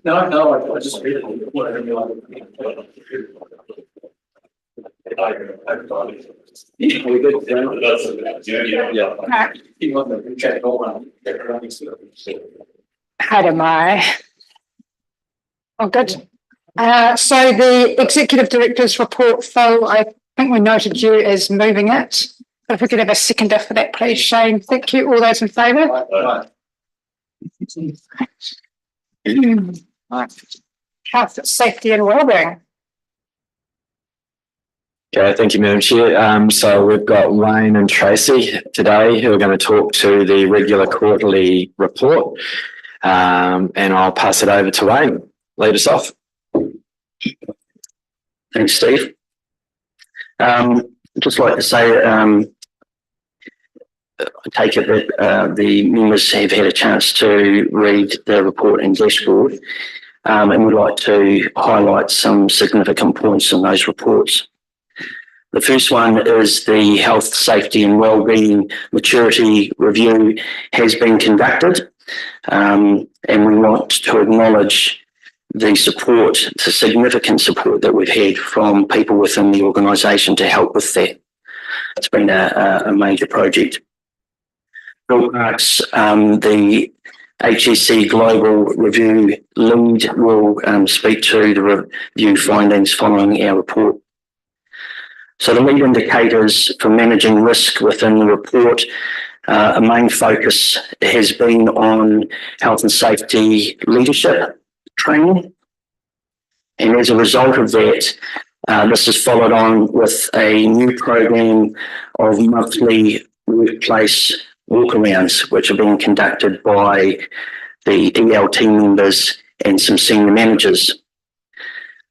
No, I just read it. Whatever you want. We good. Yeah. You want to check over. How am I? Oh, good. So the Executive Director's report, Phil, I think we noted you as moving it. But if we could have a seconder for that, please, Shane. Thank you. All those in favour? Health, safety and wellbeing. Okay, thank you, Madam Chair. So we've got Wayne and Tracy today who are going to talk to the regular quarterly report. And I'll pass it over to Wayne. Lead us off. Thanks, Steve. I'd just like to say, I take it that the members have had a chance to read the report and dashboard, and would like to highlight some significant points in those reports. The first one is the health, safety and wellbeing maturity review has been conducted, and we want to acknowledge the support, the significant support that we've had from people within the organisation to help with that. It's been a major project. Bill Parks, the HSC Global Review lead, will speak to the review findings following our report. So the lead indicators for managing risk within the report, a main focus has been on health and safety leadership training. And as a result of that, this is followed on with a new program of monthly workplace walkarounds, which are being conducted by the EL team members and some senior managers.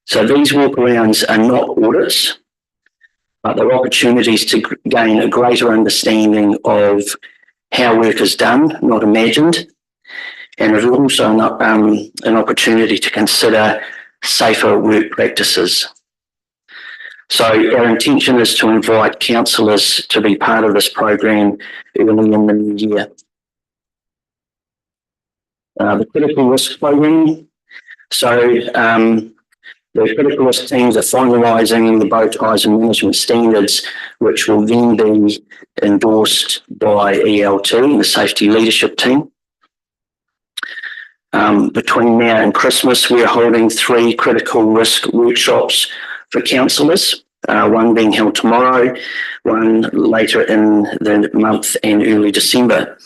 So these walkarounds are not audits, but they're opportunities to gain a greater understanding of how work is done, not imagined. And it's also an opportunity to consider safer work practices. So our intention is to invite counsellors to be part of this program early in the new year. The critical risk program. So the critical risk teams are finalising the bow ties and management standards, which will then be endorsed by ELT, the safety leadership team. Between now and Christmas, we're holding 3 critical risk workshops for counsellors, one being held tomorrow, one later in the month and early December.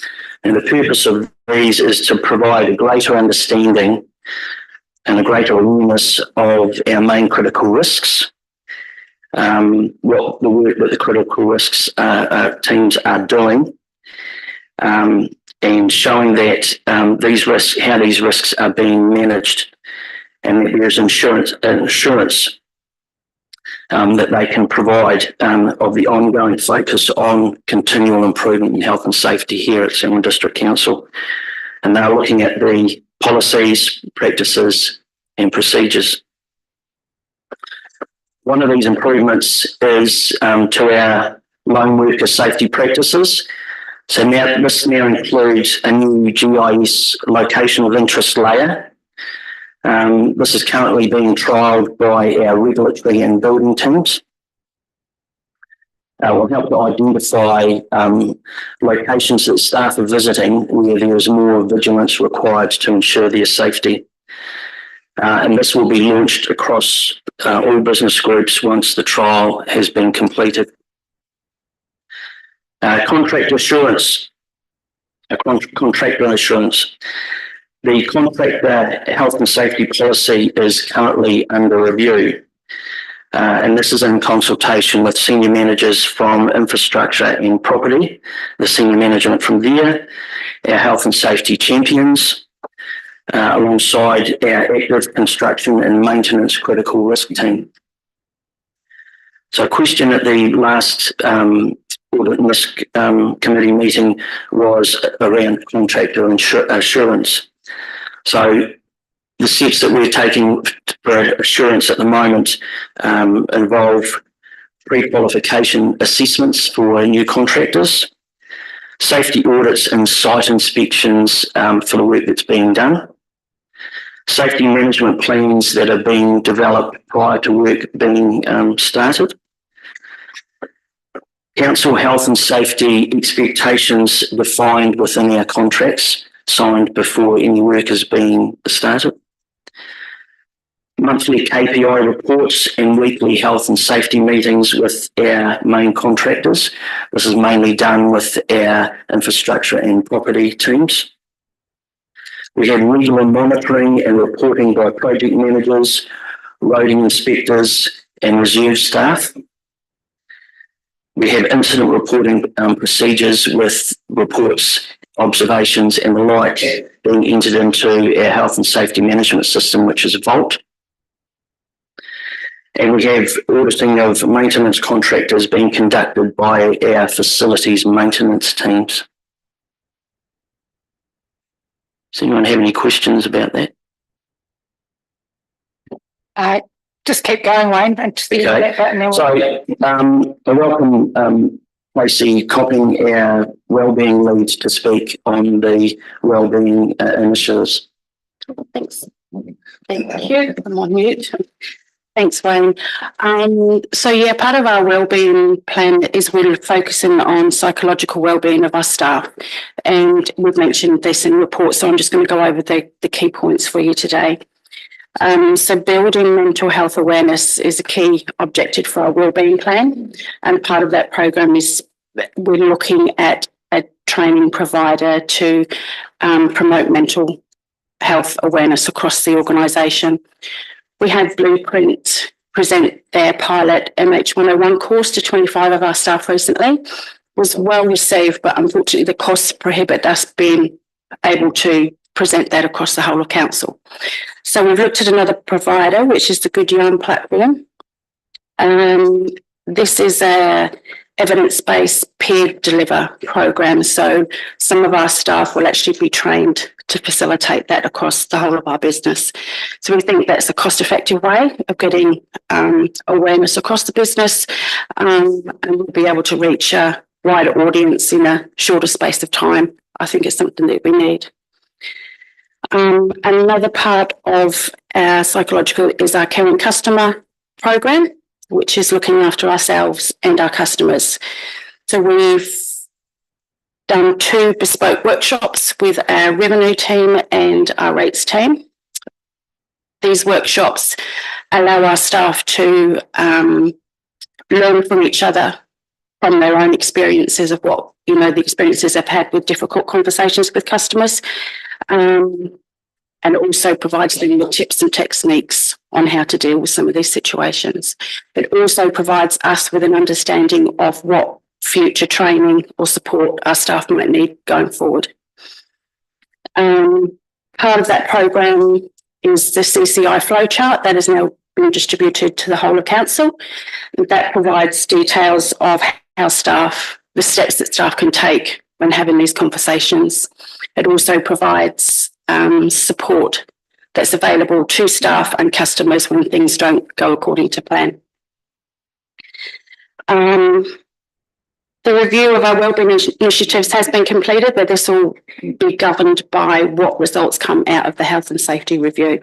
And the purpose of these is to provide a greater understanding and a greater awareness of our main critical risks, what the work that the critical risks teams are doing, and showing that these risks, how these risks are being managed, and that there's insurance that they can provide of the ongoing focus on continual improvement in health and safety here at Selwyn District Council. And they're looking at the policies, practices and procedures. One of these improvements is to our lone worker safety practices. So now this includes a new GIS location of interest layer. This is currently being trialled by our regulatory and building teams. Will help to identify locations that staff are visiting where there is more vigilance required to ensure their safety. And this will be launched across all business groups once the trial has been completed. Contract assurance. Contractor assurance. The contractor health and safety policy is currently under review. And this is in consultation with senior managers from infrastructure and property, the senior management from there, our health and safety champions, alongside our active construction and maintenance critical risk team. So a question at the last audit in this committee meeting was around contractor assurance. So the steps that we're taking for assurance at the moment involve pre-qualification assessments for new contractors, safety audits and site inspections for the work that's being done, safety management plans that are being developed prior to work being started, council health and safety expectations defined within our contracts signed before any work is being started, monthly KPI reports and weekly health and safety meetings with our main contractors. This is mainly done with our infrastructure and property teams. We have regular monitoring and reporting by project managers, roading inspectors and reserve staff. We have incident reporting procedures with reports, observations and the like being entered into our health and safety management system, which is Vault. And we have auditing of maintenance contractors being conducted by our facilities maintenance teams. Does anyone have any questions about that? Just keep going, Wayne. And just Okay. So I welcome Tracy copying our wellbeing leads to speak on the wellbeing initiatives. Thanks. Thank you. I'm on mute. Thanks, Wayne. So yeah, part of our wellbeing plan is we're focusing on psychological wellbeing of our staff, and we've mentioned this in reports. So I'm just going to go over the key points for you today. So building mental health awareness is a key objective for our wellbeing plan, and part of that program is we're looking at a training provider to promote mental health awareness across the organisation. We had Blueprint present their pilot MH101 course to 25 of our staff recently. It was well received, but unfortunately the costs prohibit us being able to present that across the whole of council. So we've looked at another provider, which is the Good Yarn platform. This is a evidence-based peer deliver program. So some of our staff will actually be trained to facilitate that across the whole of our business. So we think that's a cost-effective way of getting awareness across the business, and we'll be able to reach a wider audience in a shorter space of time. I think it's something that we need. Another part of our psychological is our caring customer program, which is looking after ourselves and our customers. So we've done 2 bespoke workshops with our revenue team and our rates team. These workshops allow our staff to learn from each other, from their own experiences of what, the experiences they've had with difficult conversations with customers, and also provides them with tips and techniques on how to deal with some of these situations. It also provides us with an understanding of what future training or support our staff might need going forward. Part of that program is the CCI flowchart that is now being distributed to the whole of council. That provides details of how the steps that staff can take when having these conversations. It also provides support that's available to staff and customers when things don't go according to plan. The review of our wellbeing initiatives has been completed, but this will be governed by what results come out of the health and safety review.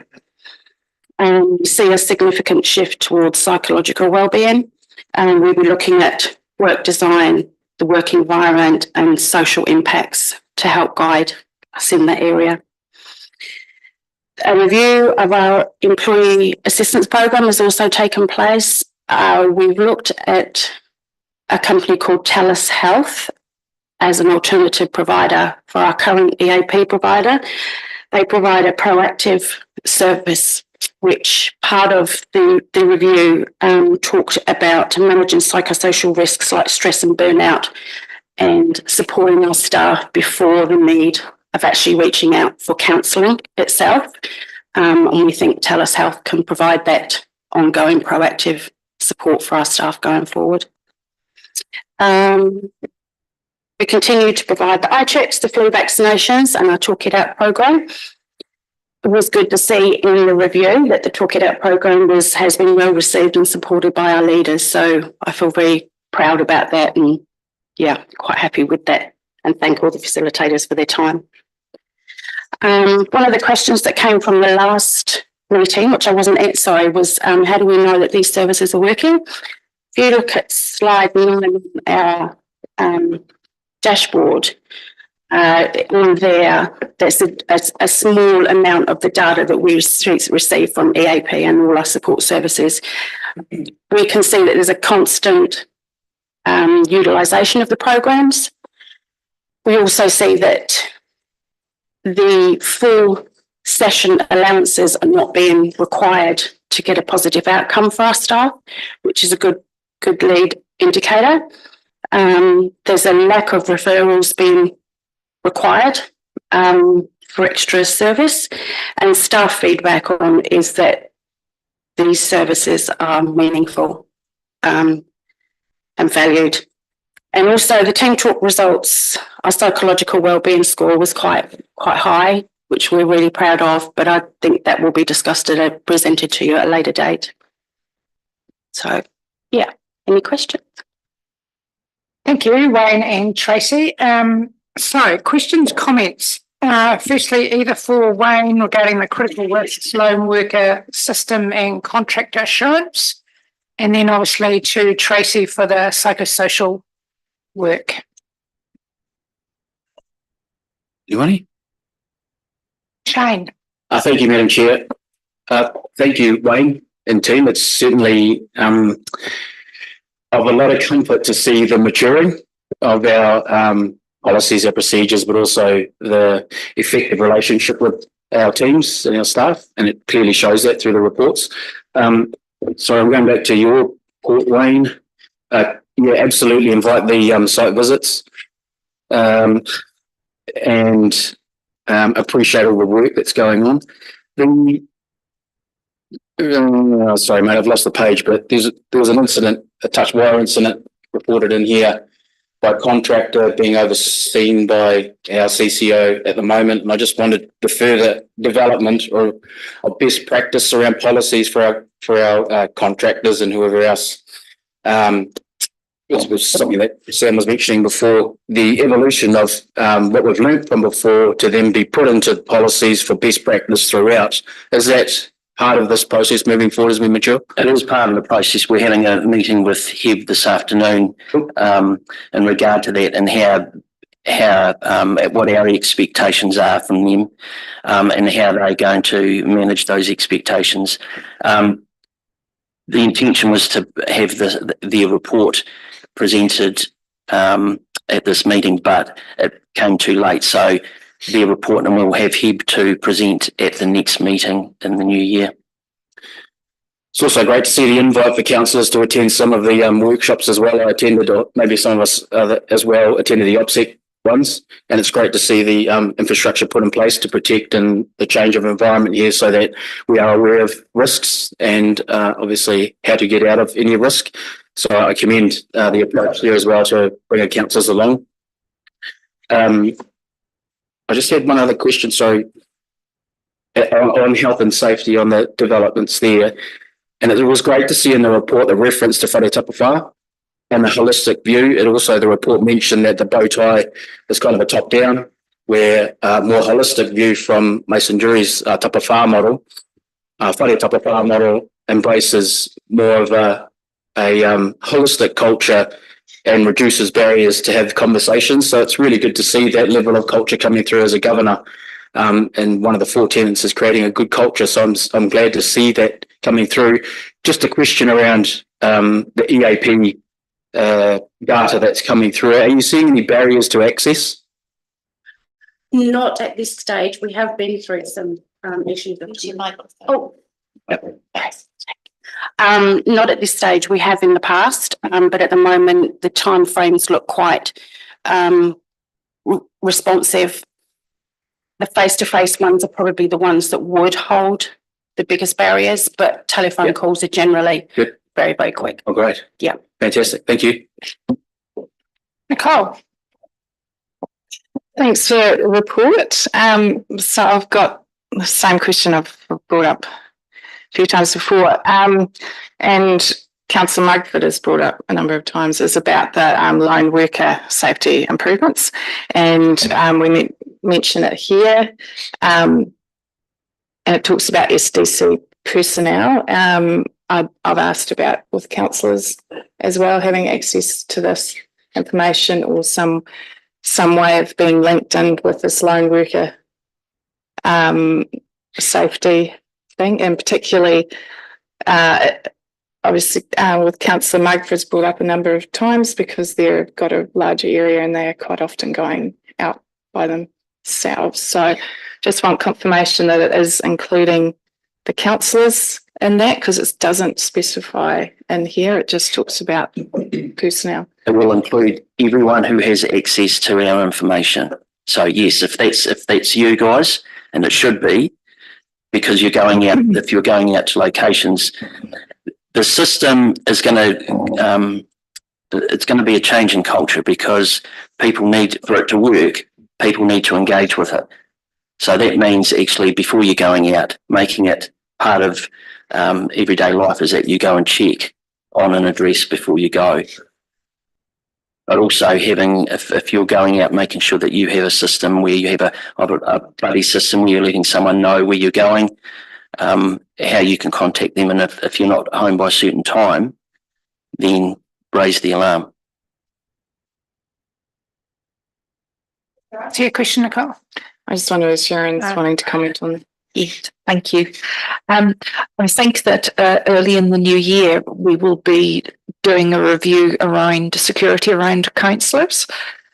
We see a significant shift towards psychological wellbeing, and we'll be looking at work design, the work environment and social impacts to help guide us in that area. A review of our employee assistance program has also taken place. We've looked at a company called TELUS Health as an alternative provider for our current EAP provider. They provide a proactive service, which part of the review talked about managing psychosocial risks like stress and burnout and supporting our staff before the need of actually reaching out for counselling itself. And we think TELUS Health can provide that ongoing proactive support for our staff going forward. We continue to provide the eye checks, the flu vaccinations and our Talk It Out program. It was good to see in the review that the Talk It Out program has been well received and supported by our leaders. So I feel very proud about that and quite happy with that, and thank all the facilitators for their time. One of the questions that came from the last meeting, which I wasn't at, sorry, was how do we know that these services are working? If you look at slide 9, our dashboard, on there, there's a small amount of the data that we receive from EAP and all our support services. We can see that there's a constant utilisation of the programs. We also see that the full session allowances are not being required to get a positive outcome for our staff, which is a good lead indicator. There's a lack of referrals being required for extra service, and staff feedback on is that these services are meaningful and valued. And also the team talk results, our psychological wellbeing score was quite high, which we're really proud of, but I think that will be discussed and presented to you at a later date. So, yeah, any questions? Thank you, Wayne and Tracy. So questions, comments. Firstly, either for Wayne regarding the critical risks loan worker system and contractor assurance, and then obviously to Tracy for the psychosocial work. You want it? Shane. Thank you, Madam Chair. Thank you, Wayne and team. It's certainly of a lot of comfort to see the maturing of our policies, our procedures, but also the effective relationship with our teams and our staff, and it clearly shows that through the reports. So I'm going back to your report, Wayne. Absolutely invite the site visits and appreciate all the work that's going on. Sorry, mate, I've lost the page, but there was an incident, a touch wire incident reported in here by a contractor being overseen by our CCO at the moment, and I just wanted the further development or best practice around policies for our contractors and whoever else. It was something that Sam was mentioning before, the evolution of what we've learned from before to then be put into policies for best practice throughout. Is that part of this process moving forward as we mature? It is part of the process. We're having a meeting with HEB this afternoon in regard to that, and what our expectations are from them and how they're going to manage those expectations. The intention was to have their report presented at this meeting, but it came too late. So their report, and we'll have HEB to present at the next meeting in the new year. It's also great to see the invite for councillors to attend some of the workshops as well. I attended, or maybe some of us as well, attended the OPSEC ones, and it's great to see the infrastructure put in place to protect and the change of environment here so that we are aware of risks and obviously how to get out of any risk. So I commend the approach there as well to bring our councillors along. I just had one other question, sorry, on health and safety, on the developments there. And it was great to see in the report the reference to whare tapawhā and the holistic view. And also the report mentioned that the bow tie is kind of a top-down, where more holistic view from Mason Jury's tapawhā model. Whare tapawhā model embraces more of a holistic culture and reduces barriers to have conversations. So it's really good to see that level of culture coming through as a governor. And one of the 4 tenets is creating a good culture. So I'm glad to see that coming through. Just a question around the EAP data that's coming through. Are you seeing any barriers to access? Not at this stage. We have been through some issues. Not at this stage. We have in the past, but at the moment the timeframes look quite responsive. The face-to-face ones are probably the ones that would hold the biggest barriers, but telephone calls are generally very, very quick. Oh, great. Yeah. Fantastic. Thank you. Nicole. Thanks for the report. So I've got the same question I've brought up a few times before. And Councillor Mugford has brought up a number of times is about the lone worker safety improvements. And we mention it here. And it talks about SDC personnel. I've asked about with councillors as well, having access to this information or some way of being linked in with this lone worker safety thing, and particularly obviously with Councillor Mugford's brought up a number of times because they've got a larger area and they are quite often going out by themselves. So just want confirmation that it is including the councillors in that, because it doesn't specify in here, it just talks about personnel. It will include everyone who has access to our information. So yes, if that's you guys, and it should be, because you're going out, if you're going out to locations, the system is it's going to be a change in culture, because people need, for it to work, people need to engage with it. So that means actually before you're going out, making it part of everyday life is that you go and check on an address before you go. But also having, if you're going out, making sure that you have a system where you have a buddy system where you're letting someone know where you're going, how you can contact them, and if you're not home by a certain time, then raise the alarm. To your question, Nicole. I just wonder if Sharon's wanting to comment on that. Yes, thank you. I think that early in the new year, we will be doing a review around security around councillors.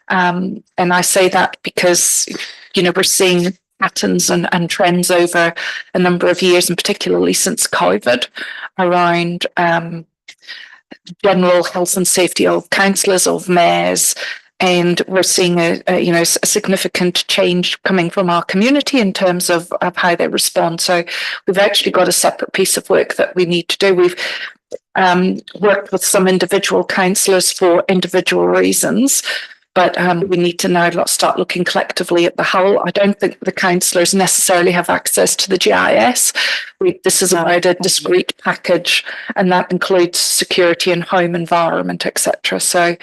And I say that because, you know, we're seeing patterns and trends over a number of years, and particularly since COVID, around general health and safety of councillors, of mayors. And we're seeing a significant change coming from our community in terms of how they respond. So we've actually got a separate piece of work that we need to do. We've worked with some individual councillors for individual reasons, but we need to now start looking collectively at the whole. I don't think the councillors necessarily have access to the GIS. This is about a discrete package, and that includes security and home environment, etc. So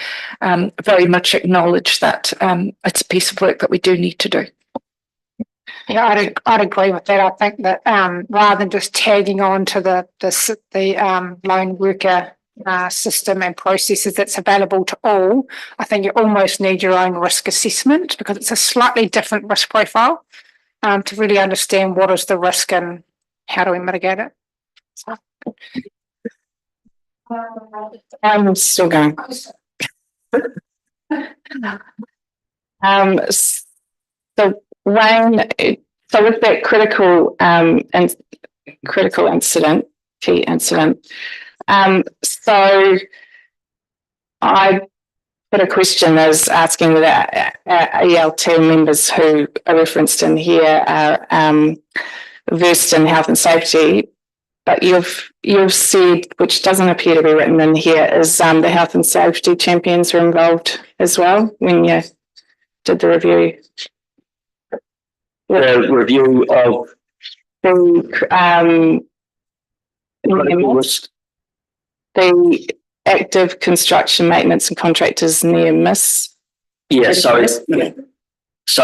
very much acknowledge that it's a piece of work that we do need to do. Yeah, I'd agree with that. I think that rather than just tagging on to the lone worker system and processes that's available to all, I think you almost need your own risk assessment, because it's a slightly different risk profile to really understand what is the risk and how do we mitigate it. So. I'm still going. So Wayne, so with that critical key incident, so I put a question as asking whether ELT members who are referenced in here are versed in health and safety, but you've said, which doesn't appear to be written in here, is the health and safety champions were involved as well when you did the review. The review of the active construction maintenance and contractors near miss. Yeah, so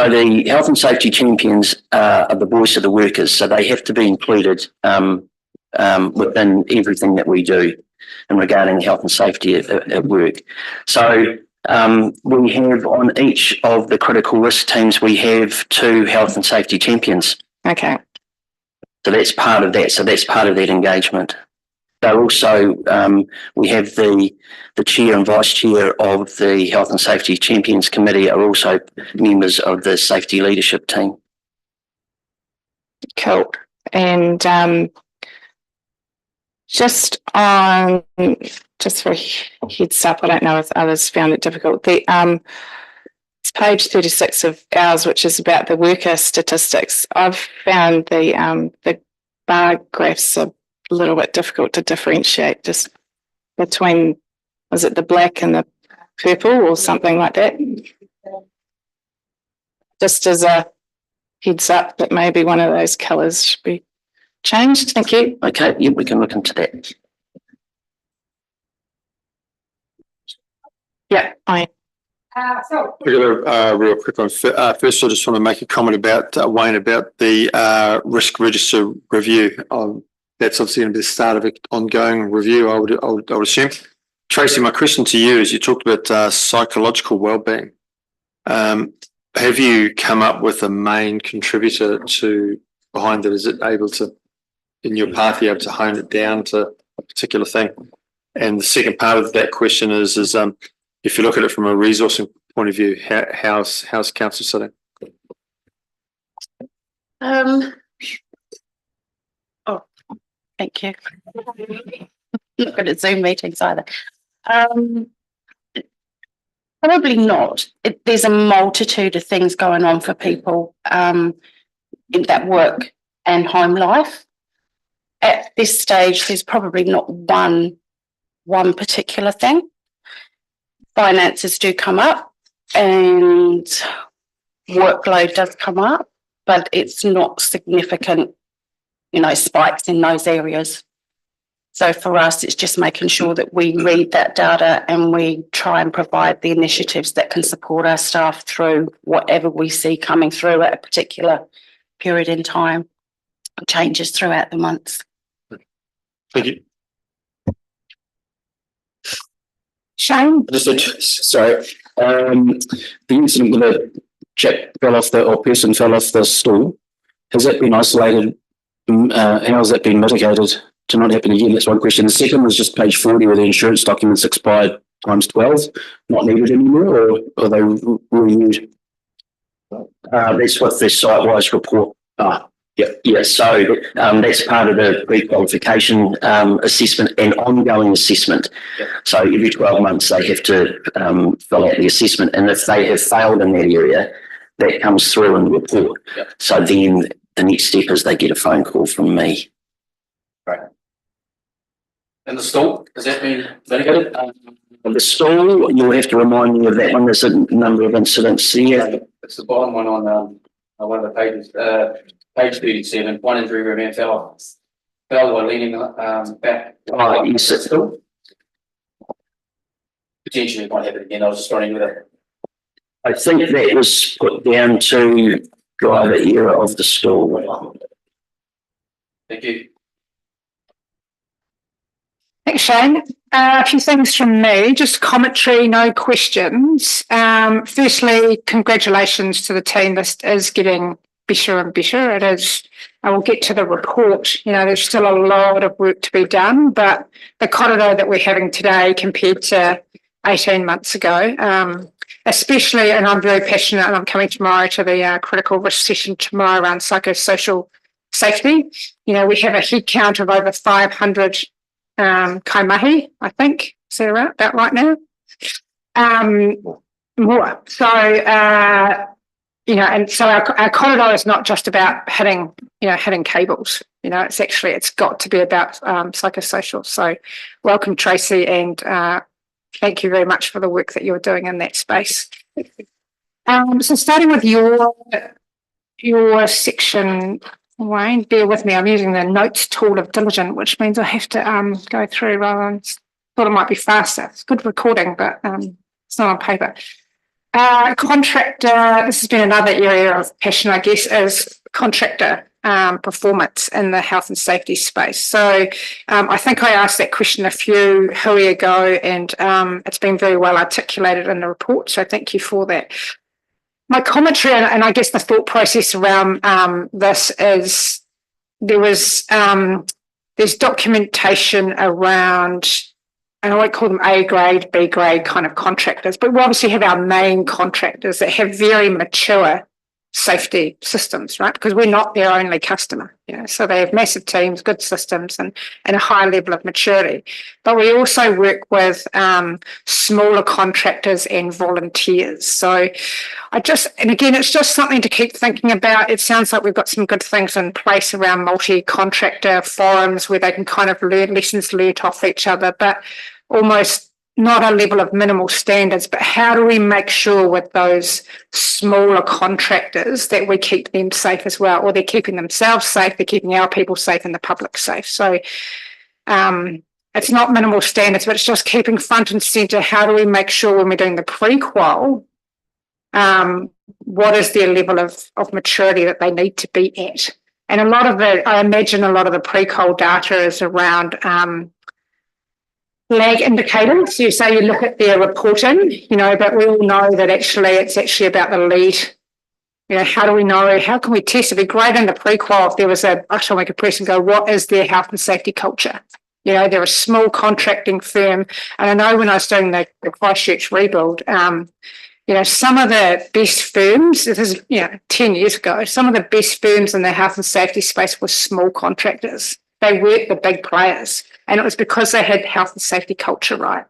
the health and safety champions are the voice of the workers, so they have to be included within everything that we do and regarding health and safety at work. So we have on each of the critical risk teams, we have 2 health and safety champions. Okay. So that's part of that. So that's part of that engagement. They're also, we have the chair and vice chair of the Health and Safety Champions Committee are also members of the safety leadership team. Cool. And just for heads up, I don't know if others found it difficult. It's page 36 of ours, which is about the worker statistics. I've found the bar graphs are a little bit difficult to differentiate just between, was it the black and the purple or something like that. Just as a heads up that maybe one of those colours should be changed. Thank you. Okay, yeah, we can look into that. Yeah, I We got a real quick one. First, I just want to make a comment about Wayne about the risk register review. That's obviously going to be the start of an ongoing review. I would assume. Tracy, my question to you is: you talked about psychological well-being. Have you come up with a main contributor to behind it? Is it able to, in your path, be able to hone it down to a particular thing? And the second part of that question is if you look at it from a resourcing point of view, how's council sitting? Oh, thank you. Not good at Zoom meetings either. Probably not. There's a multitude of things going on for people in that work and home life. At this stage, there's probably not one particular thing. Finances do come up and workload does come up, but it's not significant, spikes in those areas. So for us, it's just making sure that we read that data and we try and provide the initiatives that can support our staff through whatever we see coming through at a particular period in time. Changes throughout the months. Thank you. Shane? Sorry, the incident with a chap person fell off the stool, has that been isolated? How has that been mitigated to not happen again? That's one question. The second was just page 40 where the insurance documents expired times 12, not needed anymore, or are they renewed? That's what the site-wise report. Yeah. So that's part of the pre-qualification assessment and ongoing assessment. Yep. So every 12 months they have to fill out the assessment, and if they have failed in that area, that comes through in the report. Yep. So then the next step is they get a phone call from me. Right. And the stall, has that been mitigated? The stall, you'll have to remind me of that one. There's a number of incidents there. It's the bottom one on one of the pages, page 37, one injury where a man fell while leaning back. Oh, yes, it's Still? Potentially it might happen again. I was just running with it. I think that was put down to driver error of the stall. Thank you. Thanks, Shane. A few things from me, just commentary, no questions. Firstly, congratulations to the team. This is getting better and better. It is, I will get to the report. There's still a lot of work to be done, but the corridor that we're having today compared to 18 months ago, especially, and I'm very passionate, and I'm coming tomorrow to the critical risk session tomorrow around psychosocial safety. We have a head count of over 500 kaimahi, I think. Is that about right now? More. So, and so our corridor is not just about hitting cables. It's got to be about psychosocial. So welcome, Tracy, and thank you very much for the work that you're doing in that space. So starting with your section, Wayne, bear with me. I'm using the notes tool of Diligent, which means I have to go through rather than thought it might be faster. It's good recording, but it's not on paper. Contractor, this has been another area of passion, I guess, is contractor performance in the health and safety space. So I think I asked that question a few hui ago, and it's been very well articulated in the report. So thank you for that. My commentary, and I guess the thought process around this is there's documentation around, and I won't call them A grade, B grade kind of contractors, but we obviously have our main contractors that have very mature safety systems, right? Because we're not their only customer, so they have massive teams, good systems, and a high level of maturity. But we also work with smaller contractors and volunteers. So and again, it's just something to keep thinking about. It sounds like we've got some good things in place around multi-contractor forums where they can kind of learn lessons learned off each other, but almost not a level of minimal standards, but how do we make sure with those smaller contractors that we keep them safe as well, or they're keeping themselves safe, they're keeping our people safe and the public safe. So it's not minimal standards, but it's just keeping front and centre. How do we make sure when we're doing the pre-qual, what is their level of maturity that they need to be at? And a lot of I imagine a lot of the pre-qual data is around lag indicators. You say you look at their reporting, but we all know that it's actually about the lead. How do we know? How can we test? It'd be great in the pre-qual if there was a button we could press and go, what is their health and safety culture? They're a small contracting firm. And I know when I was doing the Christchurch rebuild, some of the best firms, this is, 10 years ago, some of the best firms in the health and safety space were small contractors. They weren't the big players. And it was because they had health and safety culture right.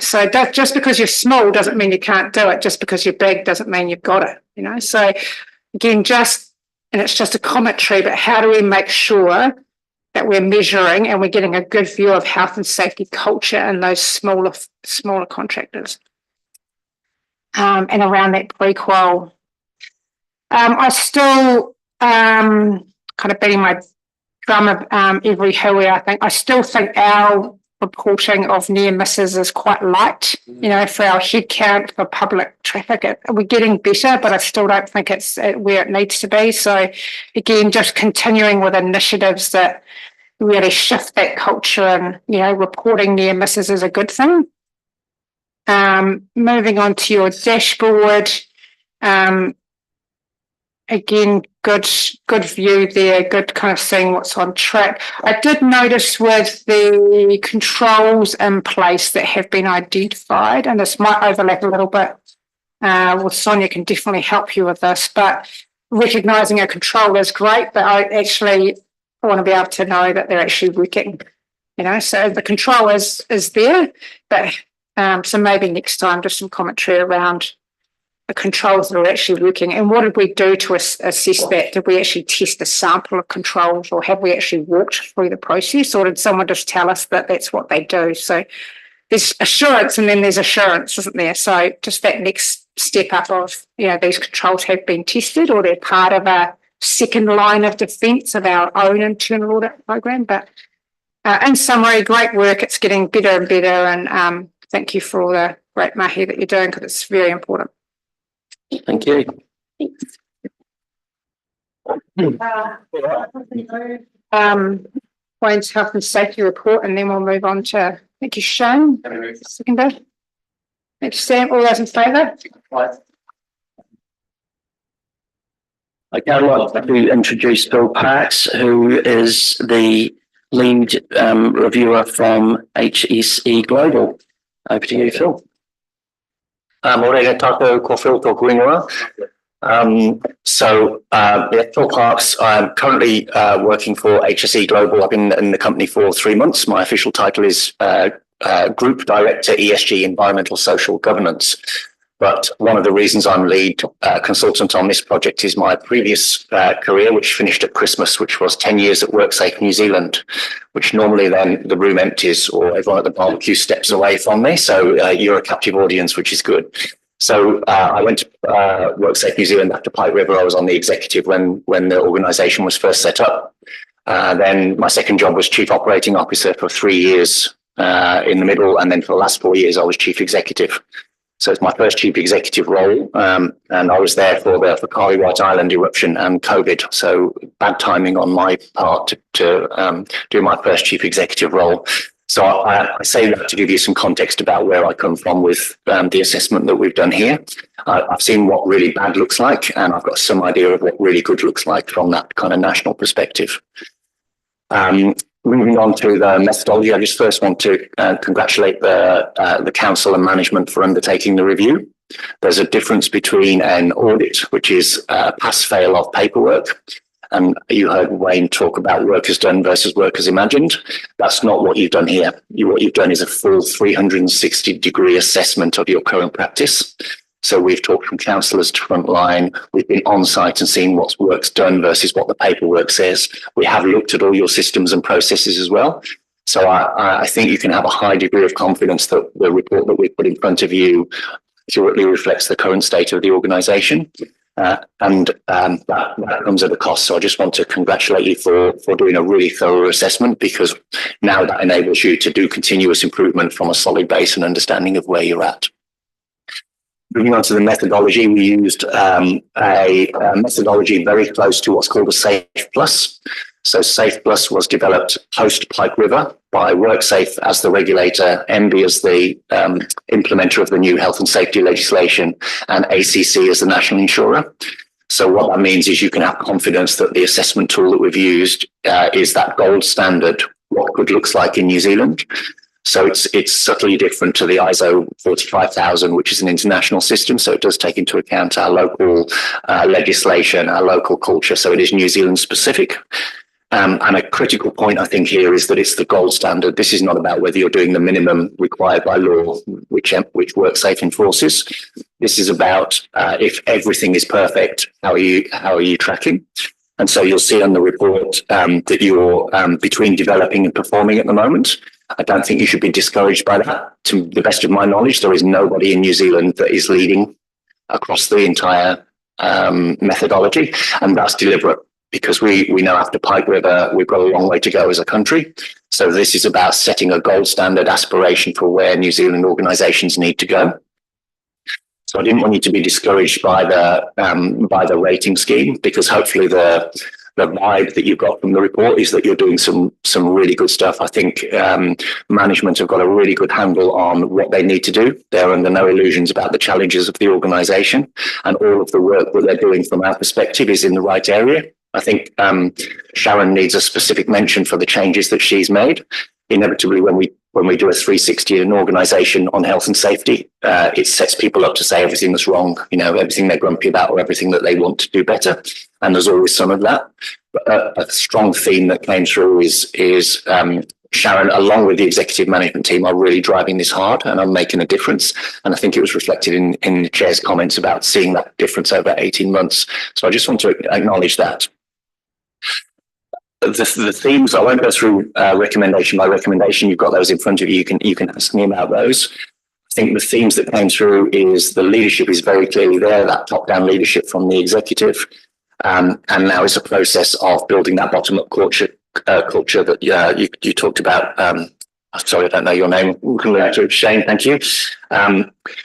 So just because you're small doesn't mean you can't do it. Just because you're big doesn't mean you've got it. So again, and it's just a commentary, but how do we make sure that we're measuring and we're getting a good view of health and safety culture in those smaller contractors? And around that pre-qual, I still kind of beating my drum of every hui, I still think our reporting of near misses is quite light, for our headcount for public traffic. We're getting better, but I still don't think it's where it needs to be. So again, just continuing with initiatives that really shift that culture, and, reporting near misses is a good thing. Moving on to your dashboard, again, good view there, good kind of seeing what's on track. I did notice with the controls in place that have been identified, and this might overlap a little bit, Sonia can definitely help you with this, but recognising a control is great, but I want to be able to know that they're actually working, so the control is there, but so maybe next time just some commentary around the controls that are actually working, and what did we do to assess that? Did we actually test a sample of controls, or have we actually walked through the process, or did someone just tell us that that's what they do? So there's assurance and then there's assurance, isn't there? So just that next step up of, these controls have been tested, or they're part of a second line of defence of our own internal audit program. But in summary, great work. It's getting better and better, and thank you for all the great mahi that you're doing, because it's very important. Thank you. Wayne's health and safety report, and then we'll move on to, thank you, Shane. Seconder. Thanks, Sam. All those in favour? Okay, I'd like to introduce Phil Parks, who is the lead reviewer from HSE Global. Over to you, Phil. Morena tātou ko Phil tōku ingoa. Phil Parks, I'm currently working for HSE Global. I've been in the company for 3 months. My official title is Group Director, ESG, Environmental Social Governance. But one of the reasons I'm lead consultant on this project is my previous career, which finished at Christmas, which was 10 years at WorkSafe New Zealand, which normally then the room empties or everyone at the barbecue steps away from me. So you're a captive audience, which is good. So I went to WorkSafe New Zealand after Pipe River. I was on the executive when the organisation was first set up. Then my second job was Chief Operating Officer for 3 years in the middle. And then for the last 4 years, I was Chief Executive. So it's my first chief executive role, and I was there for the Whakaari White Island eruption and COVID. So bad timing on my part to do my first chief executive role. So I say that to give you some context about where I come from with the assessment that we've done here. I've seen what really bad looks like, and I've got some idea of what really good looks like from that kind of national perspective. Moving on to the methodology, I just first want to congratulate the council and management for undertaking the review. There's a difference between an audit, which is pass-fail of paperwork, and you heard Wayne talk about work as done versus work as imagined. That's not what you've done here. What you've done is a full 360-degree assessment of your current practice. So we've talked from councillors to frontline. We've been on site and seen what work's done versus what the paperwork says. We have looked at all your systems and processes as well. So I think you can have a high degree of confidence that the report that we put in front of you accurately reflects the current state of the organisation. And that comes at a cost. So I just want to congratulate you for doing a really thorough assessment, because now that enables you to do continuous improvement from a solid base and understanding of where you're at. Moving on to the methodology, we used a methodology very close to what's called a Safe Plus. So Safe Plus was developed post Pike River by WorkSafe as the regulator, MB as the implementer of the new health and safety legislation, and ACC as the national insurer. So what that means is you can have confidence that the assessment tool that we've used is that gold standard, what good looks like in New Zealand. So it's subtly different to the ISO 45000, which is an international system. So it does take into account our local legislation, our local culture. So it is New Zealand specific. And a critical point, I think, here is that it's the gold standard. This is not about whether you're doing the minimum required by law, which WorkSafe enforces. This is about if everything is perfect, how are you tracking? And so you'll see on the report that you're between developing and performing at the moment. I don't think you should be discouraged by that. To the best of my knowledge, there is nobody in New Zealand that is leading across the entire methodology, and that's deliberate, because we know after Pike River, we've got a long way to go as a country. So this is about setting a gold standard aspiration for where New Zealand organisations need to go. So I didn't want you to be discouraged by the rating scheme, because hopefully the vibe that you've got from the report is that you're doing some really good stuff. I think management have got a really good handle on what they need to do. They're under no illusions about the challenges of the organisation, and all of the work that they're doing from our perspective is in the right area. I think Sharon needs a specific mention for the changes that she's made. Inevitably, when we do a 360 in an organisation on health and safety, it sets people up to say everything that's wrong, everything they're grumpy about, or everything that they want to do better. And there's always some of that. But a strong theme that came through is Sharon, along with the executive management team, are really driving this hard and are making a difference. And I think it was reflected in the chair's comments about seeing that difference over 18 months. So I just want to acknowledge that. The themes, I won't go through recommendation by recommendation. You've got those in front of you. You can ask me about those. I think the themes that came through is the leadership is very clearly there, that top-down leadership from the executive. And now it's a process of building that bottom-up culture that you talked about. Sorry, I don't know your name. Shane, thank you.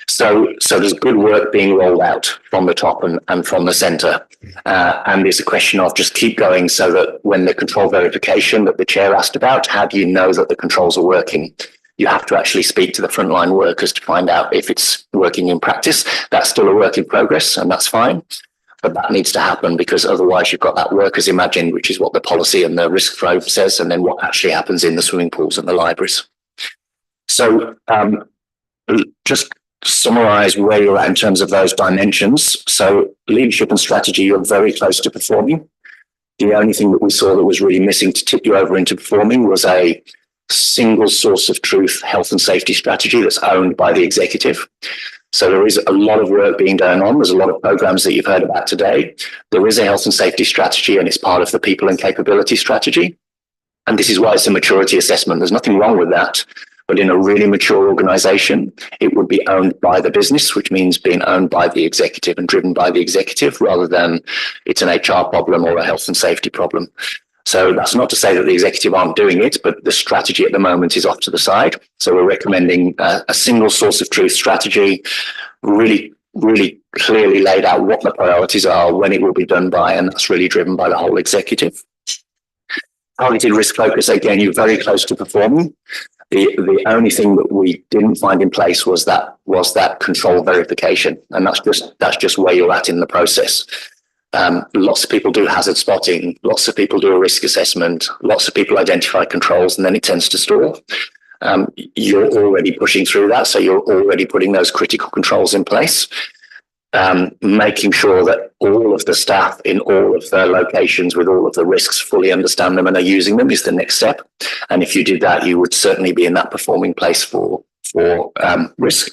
So there's good work being rolled out from the top and from the centre. And it's a question of just keep going, so that when the control verification that the chair asked about, how do you know that the controls are working? You have to actually speak to the frontline workers to find out if it's working in practice. That's still a work in progress, and that's fine. But that needs to happen, because otherwise you've got that workers imagined, which is what the policy and the risk probe says, and then what actually happens in the swimming pools and the libraries. So just summarise where you're at in terms of those dimensions. So leadership and strategy, you're very close to performing. The only thing that we saw that was really missing to tip you over into performing was a single source of truth health and safety strategy that's owned by the executive. So there is a lot of work being done on. There's a lot of programs that you've heard about today. There is a health and safety strategy, and it's part of the people and capability strategy. And this is why it's a maturity assessment. There's nothing wrong with that. But in a really mature organisation, it would be owned by the business, which means being owned by the executive and driven by the executive, rather than it's an HR problem or a health and safety problem. So that's not to say that the executive aren't doing it, but the strategy at the moment is off to the side. So we're recommending a single source of truth strategy, really clearly laid out what the priorities are, when it will be done by, and that's really driven by the whole executive. Targeted risk focus, again, you're very close to performing. The only thing that we didn't find in place was that control verification, and that's just where you're at in the process. Lots of people do hazard spotting, lots of people do a risk assessment, lots of people identify controls, and then it tends to stall. You're already pushing through that, so you're already putting those critical controls in place. Making sure that all of the staff in all of the locations with all of the risks fully understand them and are using them is the next step. And if you did that, you would certainly be in that performing place for risk.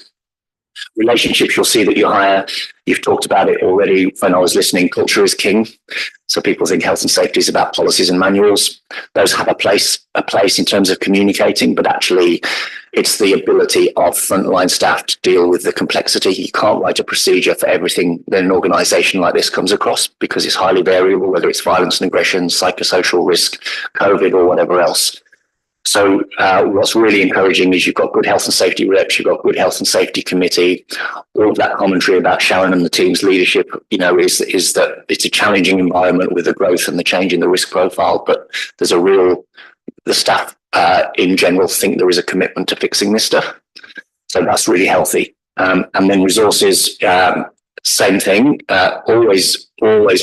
Relationships, you'll see that you hire. You've talked about it already when I was listening. Culture is king. So people think health and safety is about policies and manuals. Those have a place in terms of communicating, but actually it's the ability of frontline staff to deal with the complexity. You can't write a procedure for everything that an organisation like this comes across because it's highly variable, whether it's violence and aggression, psychosocial risk, COVID or whatever else. So what's really encouraging is you've got good health and safety reps, you've got good health and safety committee. All of that commentary about Sharon and the team's leadership, you know, is that it's a challenging environment with the growth and the change in the risk profile, but there's the staff in general think there is a commitment to fixing this stuff. So that's really healthy. And then resources, same thing, always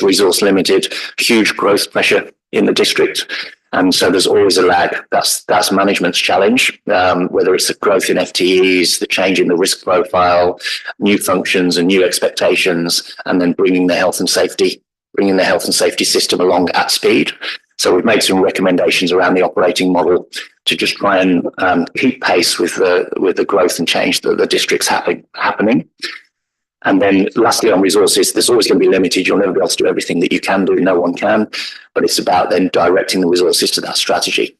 resource limited, huge growth pressure in the district. And so there's always a lag. That's management's challenge, whether it's the growth in FTEs, the change in the risk profile, new functions and new expectations, and then bringing the health and safety system along at speed. So we've made some recommendations around the operating model to just try and keep pace with the growth and change that the district's happening. And then lastly, on resources, there's always going to be limited. You'll never be able to do everything that you can do. No one can, but it's about then directing the resources to that strategy.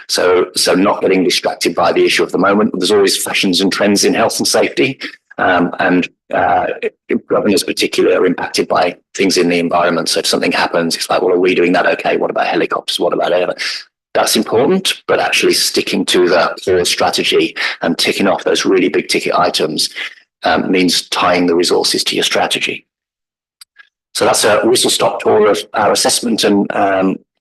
So not getting distracted by the issue of the moment. There's always fashions and trends in health and safety, and governors particularly are impacted by things in the environment. So if something happens, it's like, well, are we doing that? Okay. What about helicopters? What about air? That's important, but actually sticking to the core strategy and ticking off those really big ticket items means tying the resources to your strategy. So that's a whistle-stop tour of our assessment and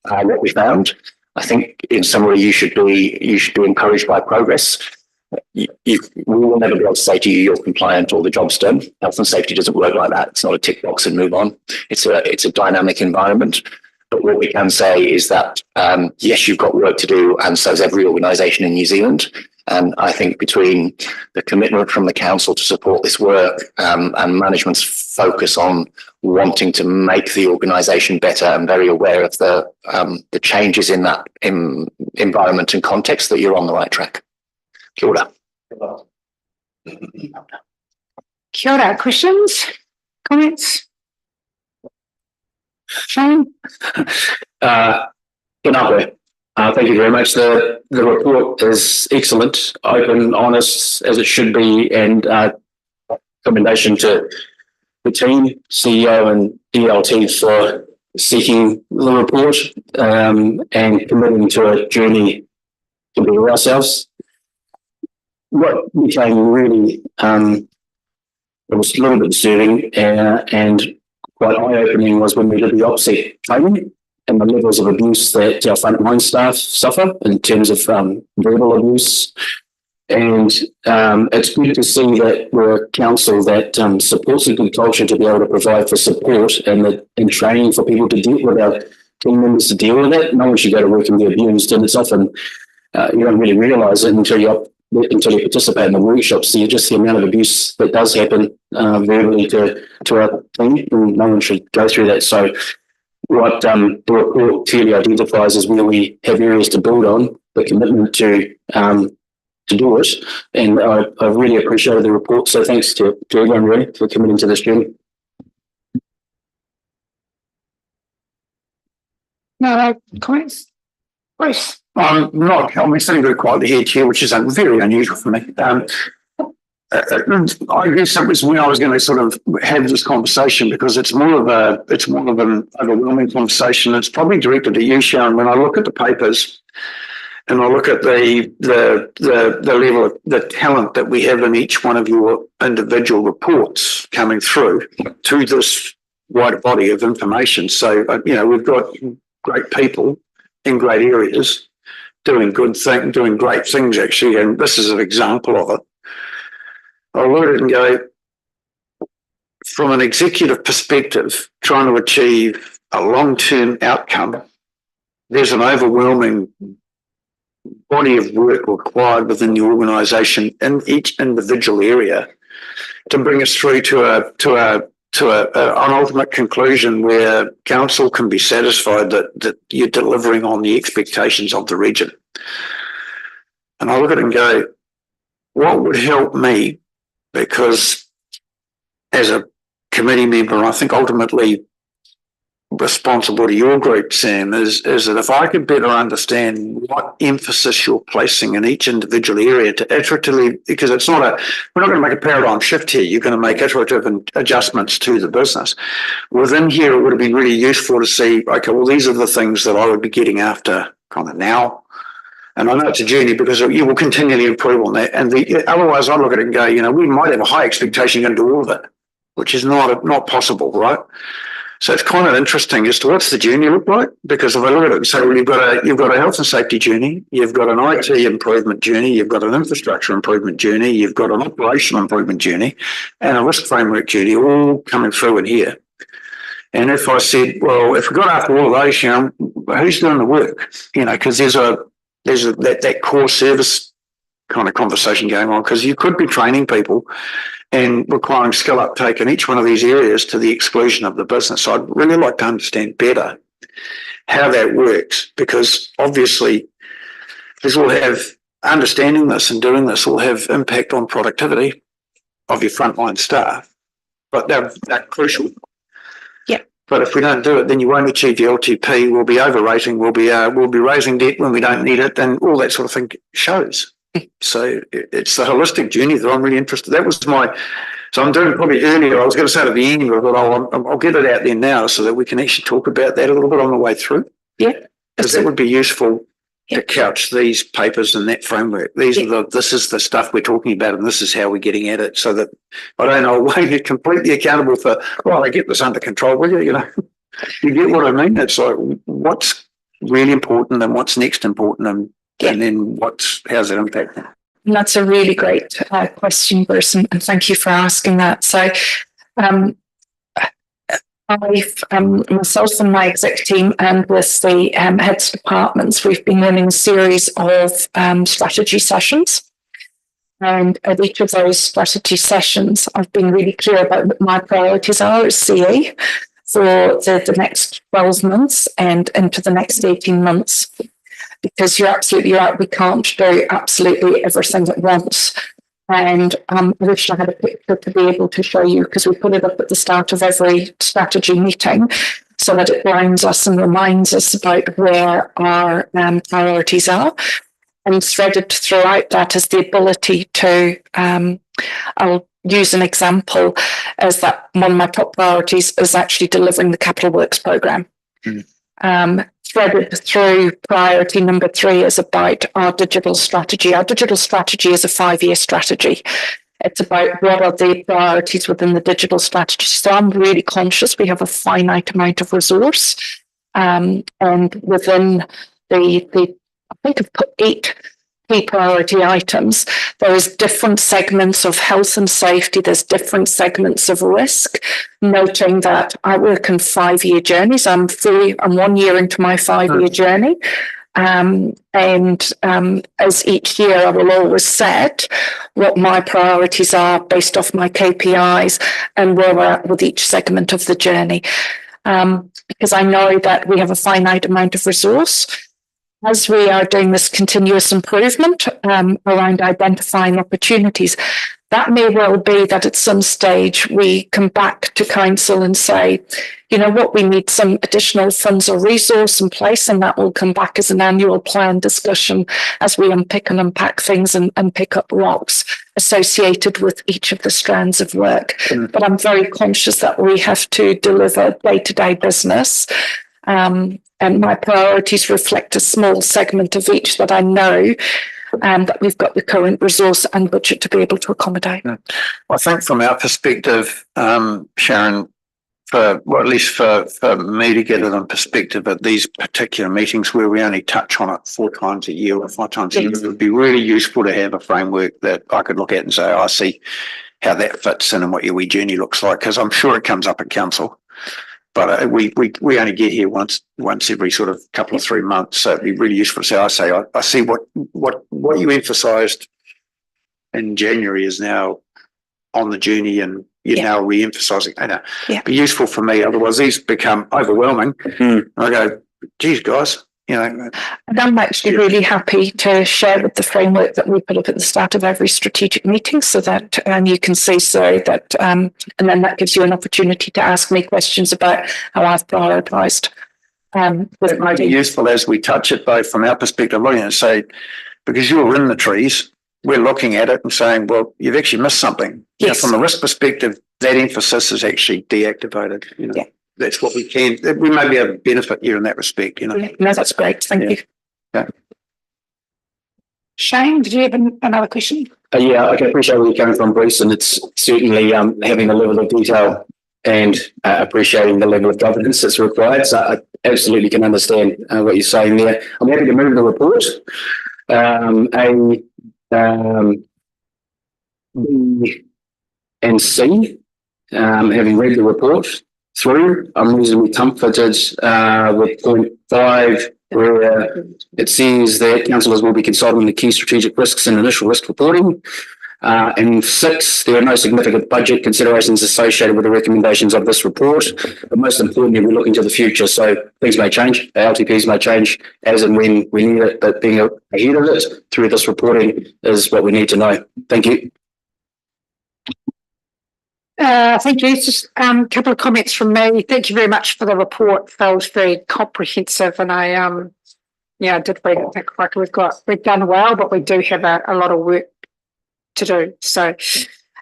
what we found. I think in summary, you should be encouraged by progress. We will never be able to say to you, you're compliant or the job's done. Health and safety doesn't work like that. It's not a tick box and move on. It's a dynamic environment. But what we can say is that, yes, you've got work to do, and so has every organisation in New Zealand. And I think between the commitment from the council to support this work and management's focus on wanting to make the organisation better and very aware of the changes in that environment and context, that you're on the right track. Kia ora. Kia ora. Questions? Comments? Shane? Thank you very much. The report is excellent, open, honest, as it should be, and commendation to the team, CEO and ELT for seeking the report and committing to a journey to better ourselves. What became really, it was a little bit disturbing and quite eye-opening was when we did the OPSEC training and the levels of abuse that our frontline staff suffer in terms of verbal abuse. And it's good to see that we're a council that supports a good culture to be able to provide for support and training for people to deal with our team members to deal with it. No one should go to work and be abused, and it's often you don't really realise it until you participate in the workshops. So you just the amount of abuse that does happen verbally to our team, and no one should go through that. So what the report clearly identifies is where we have areas to build on, the commitment to do it. And I really appreciated the report. So thanks to everyone really for committing to this journey. No comments? Bruce? I'm sitting very quietly here, Chair, which is very unusual for me. I guess it was when I was going to sort of have this conversation, because it's more of an overwhelming conversation. It's probably directed at you, Sharon. When I look at the papers and I look at the level of the talent that we have in each one of your individual reports coming through to this wider body of information. So, we've got great people in great areas doing great things, actually. And this is an example of it. I look at it and go, from an executive perspective, trying to achieve a long-term outcome, there's an overwhelming body of work required within the organisation in each individual area to bring us through to an ultimate conclusion where council can be satisfied that you're delivering on the expectations of the region. And I look at it and go, what would help me because as a committee member, I think ultimately responsible to your group, Sam, is that if I could better understand what emphasis you're placing in each individual area to iteratively, because we're not going to make a paradigm shift here, you're going to make iterative adjustments to the business. Within here, it would have been really useful to see, okay, well, these are the things that I would be getting after kind of now. And I know it's a journey because you will continually improve on that. And otherwise I look at it and go, we might have a high expectation you're going to do all of it, which is not possible, right? So it's kind of interesting as to what's the journey look like, because if I look at it and say, well, you've got a health and safety journey, you've got an IT improvement journey, you've got an infrastructure improvement journey, you've got an operational improvement journey, and a risk framework journey all coming through in here. And if I said, well, if we got after all of those, Sharon, who's doing the work? Because there's that core service kind of conversation going on, because you could be training people and requiring skill uptake in each one of these areas to the exclusion of the business. So I'd really like to understand better how that works, because obviously this will have, understanding this and doing this will have impact on productivity of your frontline staff, but they're crucial. Yeah. But if we don't do it, then you won't achieve your LTP. We'll be overrating. We'll be raising debt when we don't need it, and all that sort of thing shows. So it's the holistic journey that I'm really interested. So I'm doing it probably earlier. I was going to say at the end, but I'll get it out there now so that we can actually talk about that a little bit on the way through. Yeah. Because that would be useful to couch these papers in that framework. This is the stuff we're talking about, and this is how we're getting at it, so that I don't know, Wayne, you're completely accountable for, I get this under control, will you? You get what I mean? It's like, what's really important and what's next important, and then how's it impacting? And that's a really great question, Bruce, and thank you for asking that. So myself and my exec team and with the heads of departments, we've been running a series of strategy sessions. And at each of those strategy sessions, I've been really clear about what my priorities are as CE for the next 12 months and into the next 18 months. Because you're absolutely right, we can't do absolutely everything at once. And I wish I had a picture to be able to show you, because we put it up at the start of every strategy meeting so that it grounds us and reminds us about where our priorities are. And threaded throughout that is the ability to, I'll use an example, as that one of my top priorities is actually delivering the capital works programme. Threaded through priority number 3 is about our digital strategy. Our digital strategy is a 5-year strategy. It's about what are the priorities within the digital strategy. So I'm really conscious we have a finite amount of resource, and within the I think I've put 8 key priority items. There is different segments of health and safety. There's different segments of risk, noting that I work in 5-year journeys. I'm 1 year into my 5-year journey. As each year, I will always set what my priorities are based off my KPIs and where we're at with each segment of the journey. Because I know that we have a finite amount of resource. As we are doing this continuous improvement around identifying opportunities, that may well be that at some stage we come back to council and say, we need some additional funds or resource in place, and that will come back as an annual plan discussion as we unpick and unpack things and pick up rocks associated with each of the strands of work. But I'm very conscious that we have to deliver day-to-day business. And my priorities reflect a small segment of each that I know that we've got the current resource and budget to be able to accommodate. Well, I think from our perspective, Sharon, at least for me to get it in perspective at these particular meetings where we only touch on it 4 times a year or 5 times a year, it would be really useful to have a framework that I could look at and say, I see how that fits in and what your wee journey looks like, because I'm sure it comes up at council. But we only get here once every sort of couple of 3 months. So it'd be really useful to say, I see what you emphasised in January is now on the journey, and you're now re-emphasising. It'd be useful for me. Otherwise, these become overwhelming. I go, geez, guys, you know, And I'm actually really happy to share with the framework that we put up at the start of every strategic meeting so that you can see so that and then that gives you an opportunity to ask me questions about how I've prioritised. It might be useful as we touch it, both from our perspective, looking and say, because you're in the trees, we're looking at it and saying, well, you've actually missed something. Yes. Now, from a risk perspective, that emphasis is actually deactivated. You know, Yeah. That's what we may be able to benefit you in that respect. You know, No, that's great. Thank you. Yeah. Shane, did you have another question? Yeah, I can appreciate where you're coming from, Bruce, and it's certainly having a level of detail and appreciating the level of governance that's required. So I absolutely can understand what you're saying there. I'm happy to move the report. B and C, having read the report through, I'm reasonably comforted with point 5, where it says that councillors will be consulted on the key strategic risks and initial risk reporting. And 6, there are no significant budget considerations associated with the recommendations of this report. But most importantly, we're looking to the future. So things may change, our LTPs may change as and when we need it, but being ahead of it through this reporting is what we need to know. Thank you. Thank you. Just a couple of comments from me. Thank you very much for the report. Phil was very comprehensive, and I did read it. I think like we've done well, but we do have a lot of work to do. So,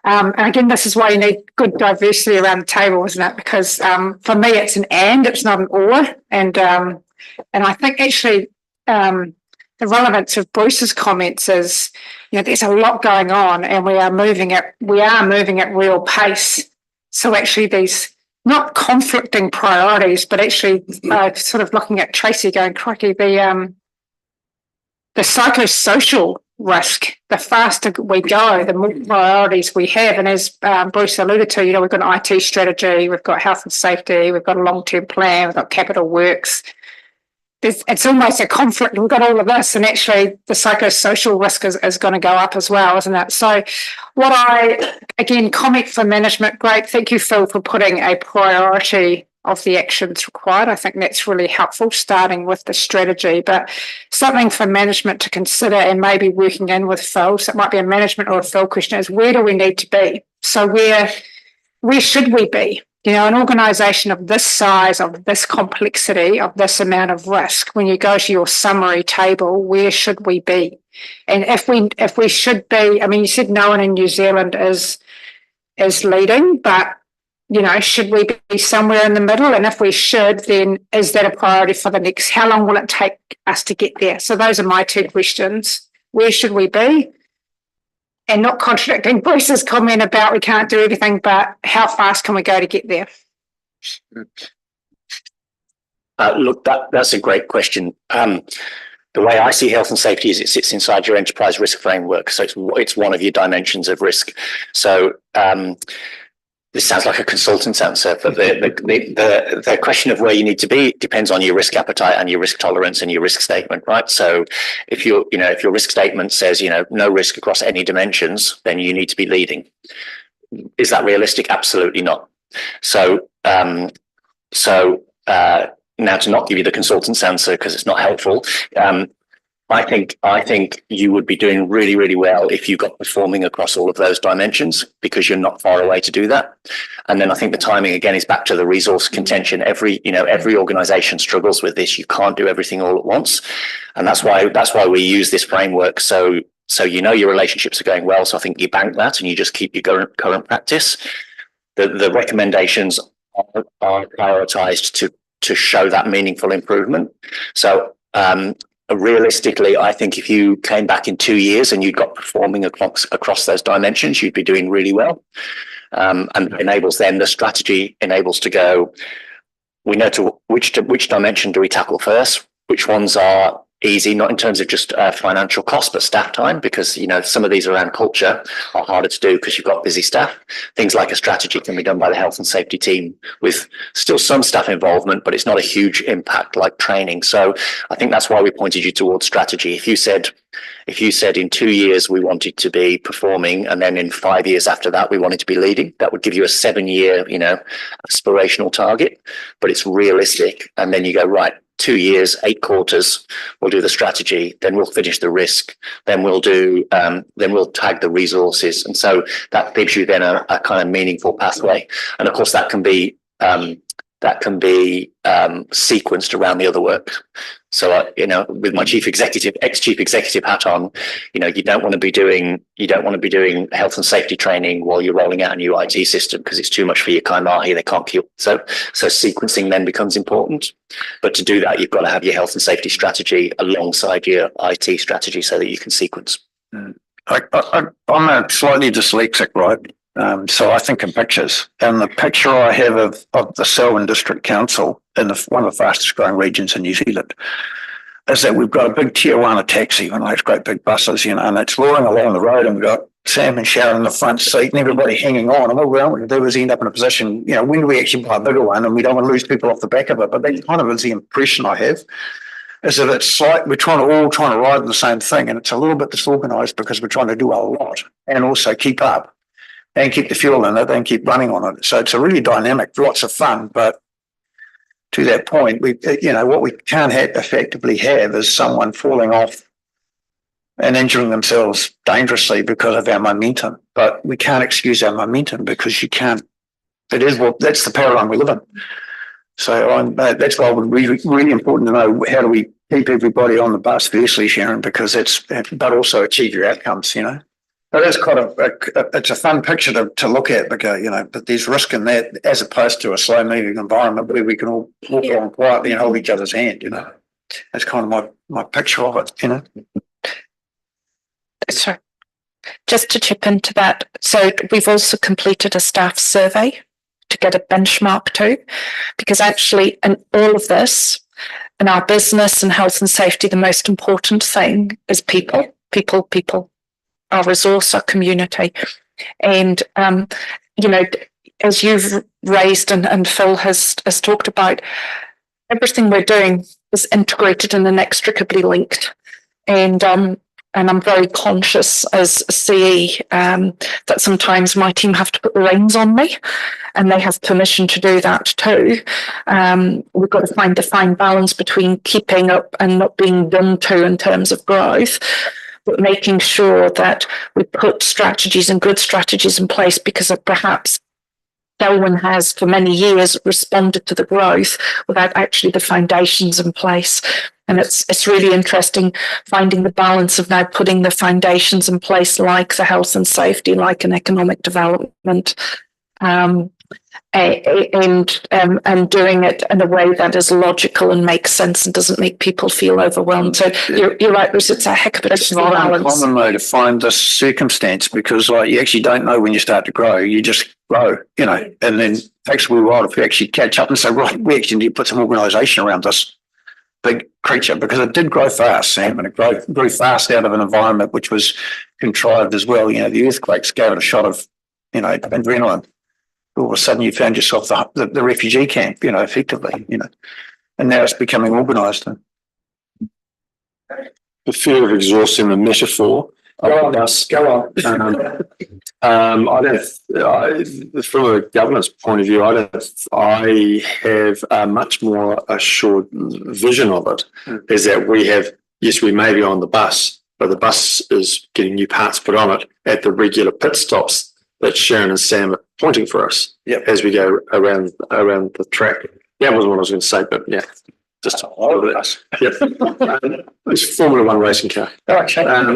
and again, this is why you need good diversity around the table, isn't it? Because for me, it's an and, it's not an or. And I think actually the relevance of Bruce's comments is, there's a lot going on, and we are moving at real pace. So actually, these not conflicting priorities, but actually sort of looking at Tracy going, crikey, the psychosocial risk, the faster we go, the more priorities we have. And as Bruce alluded to, we've got an IT strategy, we've got health and safety, we've got a long-term plan, we've got capital works. It's almost a conflict. We've got all of this, and actually the psychosocial risk is going to go up as well, isn't it? So what comment for management, great. Thank you, Phil, for putting a priority of the actions required. I think that's really helpful, starting with the strategy, but something for management to consider and maybe working in with Phil. So it might be a management or a Phil question, is where do we need to be? So where should we be? An organisation of this size, of this complexity, of this amount of risk, when you go to your summary table, where should we be? And if we should be, you said no one in New Zealand is leading, but should we be somewhere in the middle? And if we should, then is that a priority for the next? How long will it take us to get there? So those are my 2 questions. Where should we be? And not contradicting Bruce's comment about we can't do everything, but how fast can we go to get there? Look, that's a great question. The way I see health and safety is it sits inside your enterprise risk framework. So it's one of your dimensions of risk. So this sounds like a consultant's answer, but the question of where you need to be depends on your risk appetite and your risk tolerance and your risk statement, right? So if your risk statement says, no risk across any dimensions, then you need to be leading. Is that realistic? Absolutely not. So now to not give you the consultant's answer because it's not helpful, I think you would be doing really, really well if you got performing across all of those dimensions, because you're not far away to do that. And then I think the timing again is back to the resource contention. Every organisation struggles with this. You can't do everything all at once, and that's why we use this framework. So your relationships are going well. So I think you bank that and you just keep your current practice. The recommendations are prioritised to show that meaningful improvement. So realistically, I think if you came back in 2 years and you got performing across those dimensions, you'd be doing really well. And enables then the strategy enables to go, we know to which dimension do we tackle first, which ones are easy, not in terms of just financial cost, but staff time, because some of these around culture are harder to do because you've got busy staff. Things like a strategy can be done by the health and safety team with still some staff involvement, but it's not a huge impact like training. So I think that's why we pointed you towards strategy. If you said in 2 years we wanted to be performing, and then in 5 years after that we wanted to be leading, that would give you a 7-year aspirational target, but it's realistic. And then you go, right, 2 years, 8 quarters. We'll do the strategy, then we'll finish the risk, then we'll tag the resources. And so that gives you then a kind of meaningful pathway. And of course, that can be sequenced around the other work. So, with my ex-chief executive hat on, you don't want to be doing health and safety training while you're rolling out a new IT system because it's too much for your kaimahi. They can't keep. So sequencing then becomes important. But to do that, you've got to have your health and safety strategy alongside your IT strategy so that you can sequence. I'm a slightly dyslexic, right? So I think in pictures, and the picture I have of the Selwyn District Council in one of the fastest growing regions in New Zealand is that we've got a big Tijuana taxi, one of those great big buses, and it's roaring along the road, and we've got Sam and Sharon in the front seat and everybody hanging on. And what we don't want to do is end up in a position, when do we actually buy a bigger one? And we don't want to lose people off the back of it. But that kind of is the impression I have, is that it's like we're all trying to ride the same thing, and it's a little bit disorganized because we're trying to do a lot and also keep up and keep the fuel in it and keep running on it. So it's a really dynamic, lots of fun. But to that point, what we can't effectively have is someone falling off and injuring themselves dangerously because of our momentum. But we can't excuse our momentum because you can't. That's the paradigm we live in. So that's why it would be really important to know how do we keep everybody on the bus, firstly, Sharon, because but also achieve your outcomes, But it's quite it's a fun picture to look at because, but there's risk in that as opposed to a slow moving environment where we can all walk along quietly and hold each other's hand, That's kind of my picture of it, Sorry, just to chip into that. So we've also completed a staff survey to get a benchmark too, because actually in all of this, in our business and health and safety, the most important thing is people, our resource, our community. And, as you've raised and Phil has talked about, everything we're doing is integrated and inextricably linked. And I'm very conscious as a CE that sometimes my team have to put the reins on me, and they have permission to do that too. We've got to find the fine balance between keeping up and not being done to in terms of growth, but making sure that we put strategies and good strategies in place because of perhaps Selwyn has for many years responded to the growth without actually the foundations in place. And it's really interesting finding the balance of now putting the foundations in place, like the health and safety, like an economic development, and doing it in a way that is logical and makes sense and doesn't make people feel overwhelmed. So you're right, Bruce, it's a heck of a It's not uncommon though to find this circumstance because you actually don't know when you start to grow. You just grow, and then it takes a while to actually catch up and say, right, we actually need to put some organisation around this big creature because it did grow fast, Sam, and it grew fast out of an environment which was contrived as well. The earthquakes gave it a shot of, adrenaline. All of a sudden you found yourself the refugee camp, effectively, and now it's becoming organised. The fear of exhausting the metaphor. Go on. From a governance point of view, I have a much more assured vision of it. Is that we may be on the bus, but the bus is getting new parts put on it at the regular pit stops that Sharon and Sam are pointing for us as we go around the track. That wasn't what I was going to say, but yeah. Just it's Formula One racing car. Okay. That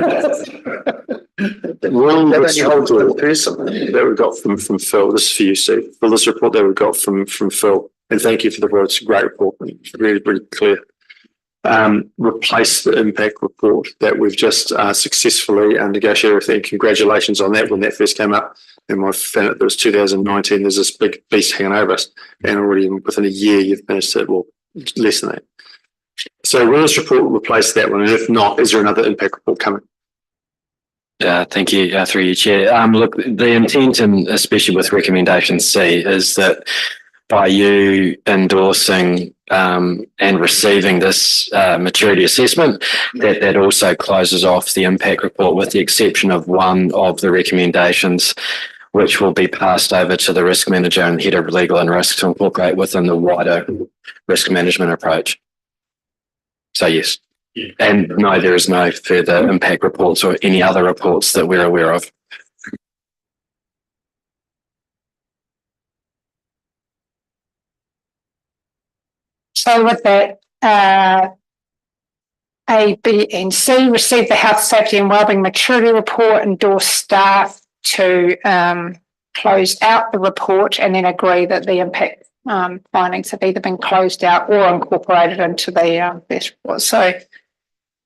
we got from Phil. This is for you, Steve. For this report that we got from Phil, and thank you for the report. It's a great report. It's really, really clear. Replace the impact report that we've just successfully negotiated with. And congratulations on that when that first came up. And I found it was 2019. There's this big beast hanging over us, and already within a year you've managed to less than that. So will this report replace that one? And if not, is there another impact report coming? Thank you, through you, Chair. Look, the intent, and especially with recommendation C, is that by you endorsing and receiving this maturity assessment, that also closes off the impact report with the exception of one of the recommendations, which will be passed over to the risk manager and head of legal and risk to incorporate within the wider risk management approach. So yes. And no, there is no further impact reports or any other reports that we're aware of. So with that, A, B, and C, receive the health, safety and wellbeing maturity report, endorse staff to close out the report and then agree that the impact findings have either been closed out or incorporated into the best report. So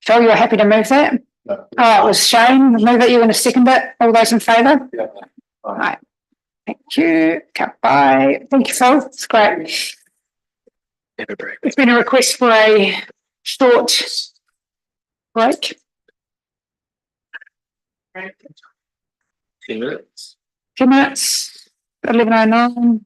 Phil, you're happy to move that? No. It was Shane, move it, you want to second it? All those in favour? Yeah. All right. Thank you. Okay, bye. Thank you, Phil. It's great. There's been a request for a short break. 10 minutes. 10 minutes, 11:09.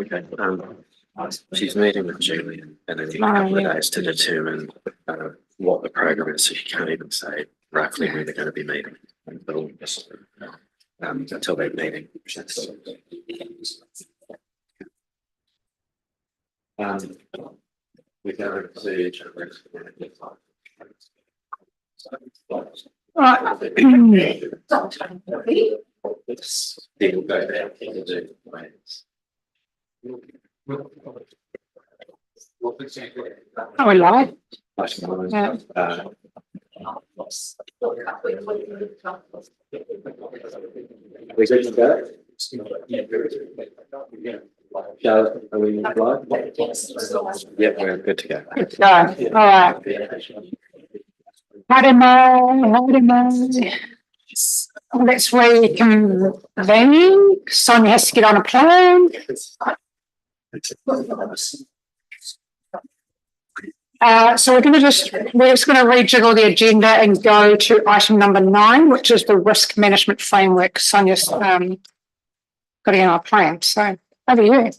Okay, she's meeting with Julie in a couple of days to determine what the program is, so she can't even say roughly when they're going to be meeting until that meeting. We go to each other. Right. People go there and do plans. Are we live? Yeah. We good to go? Are we live? Yep, we're good to go. Go. All right. Howdy. Let's reconvene. Sonia has to get on a plane. So we're just going to rejiggle the agenda and go to item number 9, which is the risk management framework. Sonia's got to get on a plane. So over to you.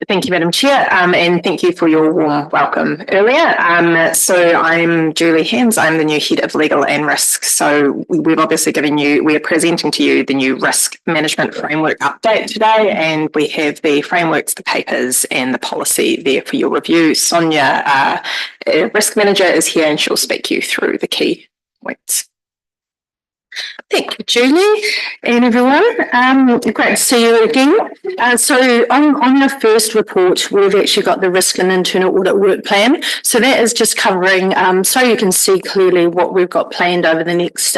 Thank you, Madam Chair, and thank you for your warm welcome earlier. So I'm Julie Hens, I'm the new Head of Legal and Risk. So we've obviously we are presenting to you the new risk management framework update today, and we have the frameworks, the papers and the policy there for your review. Sonia, risk manager, is here and she'll speak you through the key points. Thank you, Julie and everyone. Great to see you again. So on the first report, we've actually got the risk and internal audit work plan. So that is just covering, so you can see clearly what we've got planned over the next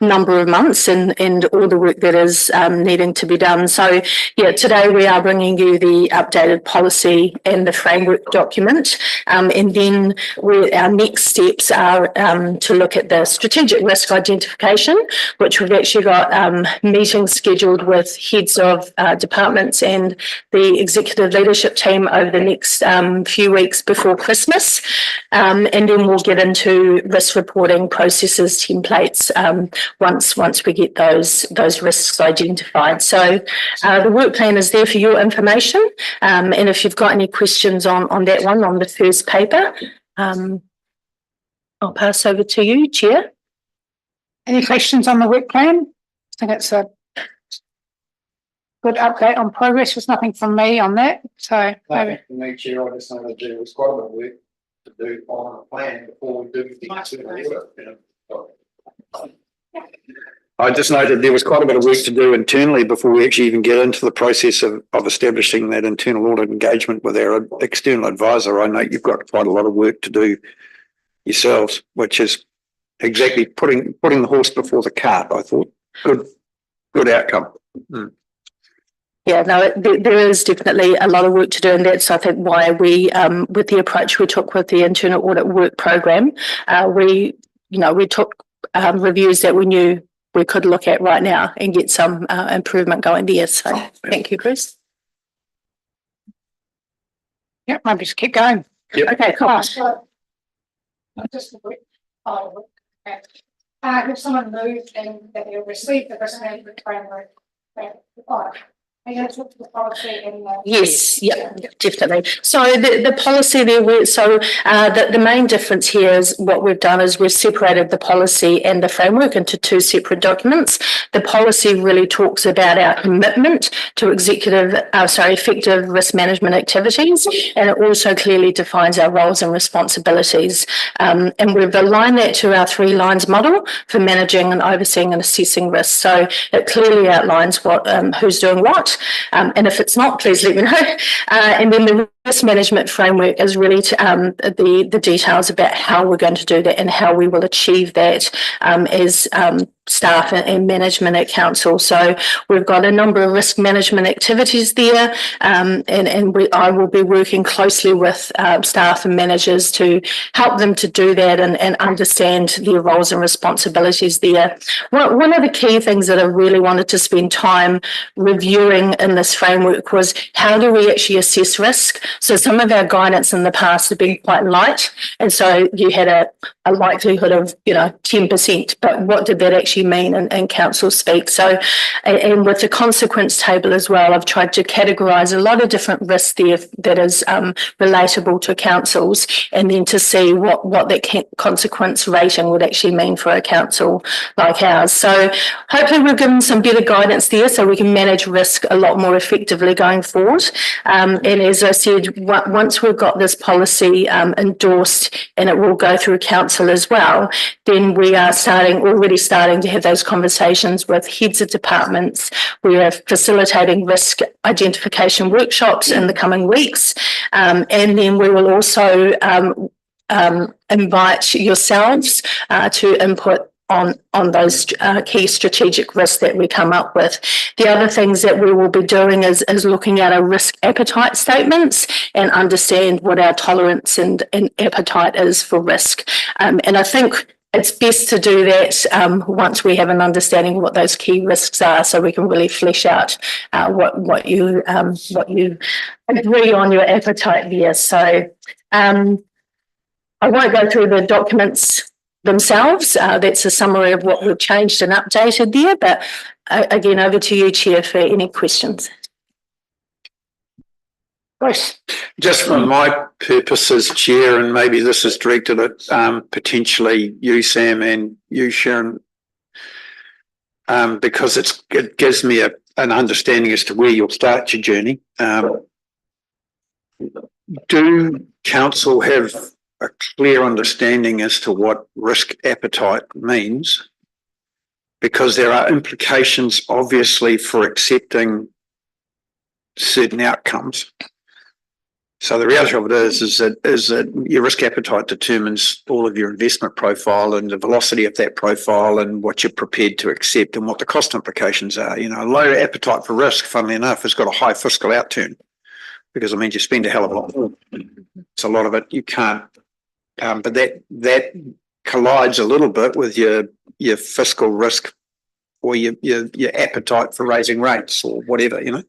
number of months and all the work that is needing to be done. So yeah, today we are bringing you the updated policy and the framework document. And then our next steps are to look at the strategic risk identification, which we've actually got meetings scheduled with heads of departments and the executive leadership team over the next few weeks before Christmas. And then we'll get into risk reporting processes, templates, once we get those risks identified. So the work plan is there for your information. And if you've got any questions on that one, on the first paper, I'll pass over to you, Chair. Any questions on the work plan? I think it's a good update on progress. There's nothing from me on that. So maybe. For me, Chair, I just know that there was quite a bit of work to do on a plan before we do the I just noted there was quite a bit of work to do internally before we actually even get into the process of establishing that internal audit engagement with our external advisor. I know you've got quite a lot of work to do yourselves, which is exactly putting the horse before the cart. I thought good outcome. Yeah, no, there is definitely a lot of work to do, and that's I think why we, with the approach we took with the internal audit work program, we took reviews that we knew we could look at right now and get some improvement going there. So thank you, Chris. Yeah, maybe just keep going. Yep. Okay, cool. If someone moved and that they received the risk management framework, Yes, yeah, definitely. So the policy there, the main difference here is what we've done is we've separated the policy and the framework into two separate documents. The policy really talks about our commitment to effective risk management activities, and it also clearly defines our roles and responsibilities. And we've aligned that to our 3 lines model for managing and overseeing and assessing risk. So it clearly outlines what who's doing what. And if it's not, please let me know. And then the risk management framework is really the details about how we're going to do that and how we will achieve that as staff and management at council. So we've got a number of risk management activities there, and I will be working closely with staff and managers to help them to do that and understand their roles and responsibilities there. One of the key things that I really wanted to spend time reviewing in this framework was how do we actually assess risk? So some of our guidance in the past have been quite light, and so you had a likelihood of 10%, but what did that actually actually mean in council speak. So, and with the consequence table as well, I've tried to categorise a lot of different risks there that is relatable to councils, and then to see what that consequence rating would actually mean for a council like ours. So hopefully we've given some better guidance there so we can manage risk a lot more effectively going forward. And as I said, once we've got this policy endorsed, and it will go through council as well, then we are already starting to have those conversations with heads of departments. We are facilitating risk identification workshops in the coming weeks, and then we will also invite yourselves to input on those key strategic risks that we come up with. The other things that we will be doing is looking at our risk appetite statements and understand what our tolerance and appetite is for risk. And I think it's best to do that once we have an understanding of what those key risks are, so we can really flesh out what you agree on your appetite there. So I won't go through the documents themselves. That's a summary of what we've changed and updated there. But again, over to you, Chair, for any questions. Bruce. Just for my purposes, Chair, and maybe this is directed at potentially you, Sam, and you, Sharon, because it gives me an understanding as to where you'll start your journey. Do council have a clear understanding as to what risk appetite means? Because there are implications, obviously, for accepting certain outcomes. So the reality of it is that your risk appetite determines all of your investment profile and the velocity of that profile and what you're prepared to accept and what the cost implications are. You know, a low appetite for risk, funnily enough, has got a high fiscal outturn, because it means you spend a hell of a lot more. So a lot of it you can't, but that collides a little bit with your fiscal risk or your appetite for raising rates or whatever, you know.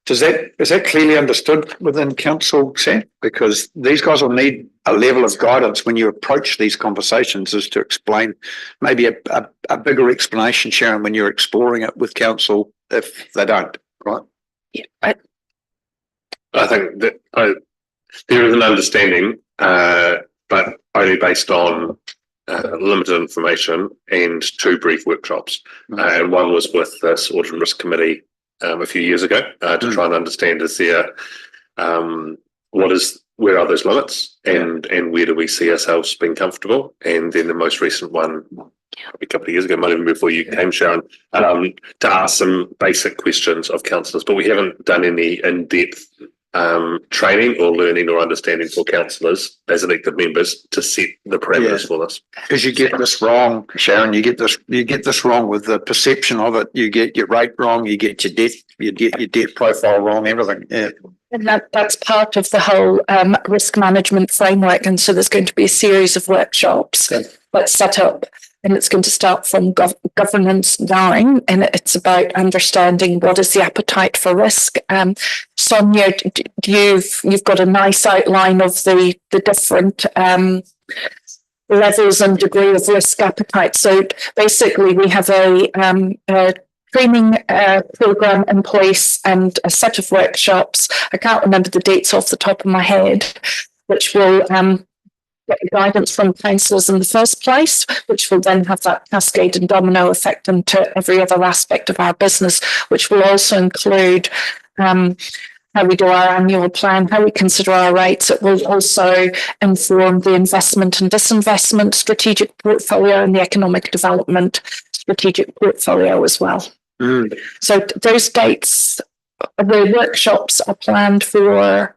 Is that clearly understood within council, Sam? Because these guys will need a level of guidance when you approach these conversations, is to explain maybe a bigger explanation, Sharon, when you're exploring it with council, if they don't, right? Yeah. I think that there is an understanding, but only based on limited information and 2 brief workshops. And one was with this Audit and Risk Committee a few years ago to try and understand where are those limits and where do we see ourselves being comfortable. And then the most recent one, probably a couple of years ago, might even before you came, Sharon, to ask some basic questions of councillors, but we haven't done any in-depth training or learning or understanding for councillors as elected members to set the parameters for this. Because you get this wrong, Sharon. You get this wrong with the perception of it. You get your rate wrong. You get your debt profile wrong. Everything. Yeah. And that's part of the whole risk management framework. And so there's going to be a series of workshops that's set up. And it's going to start from governance 9, and it's about understanding what is the appetite for risk. Sonia, you've got a nice outline of the different levels and degree of risk appetite. So basically, we have a training program in place and a set of workshops. I can't remember the dates off the top of my head, which will get the guidance from councillors in the first place, which will then have that cascade and domino effect into every other aspect of our business, which will also include how we do our annual plan, how we consider our rates. It will also inform the investment and disinvestment strategic portfolio and the economic development strategic portfolio as well. So those dates, the workshops are planned for.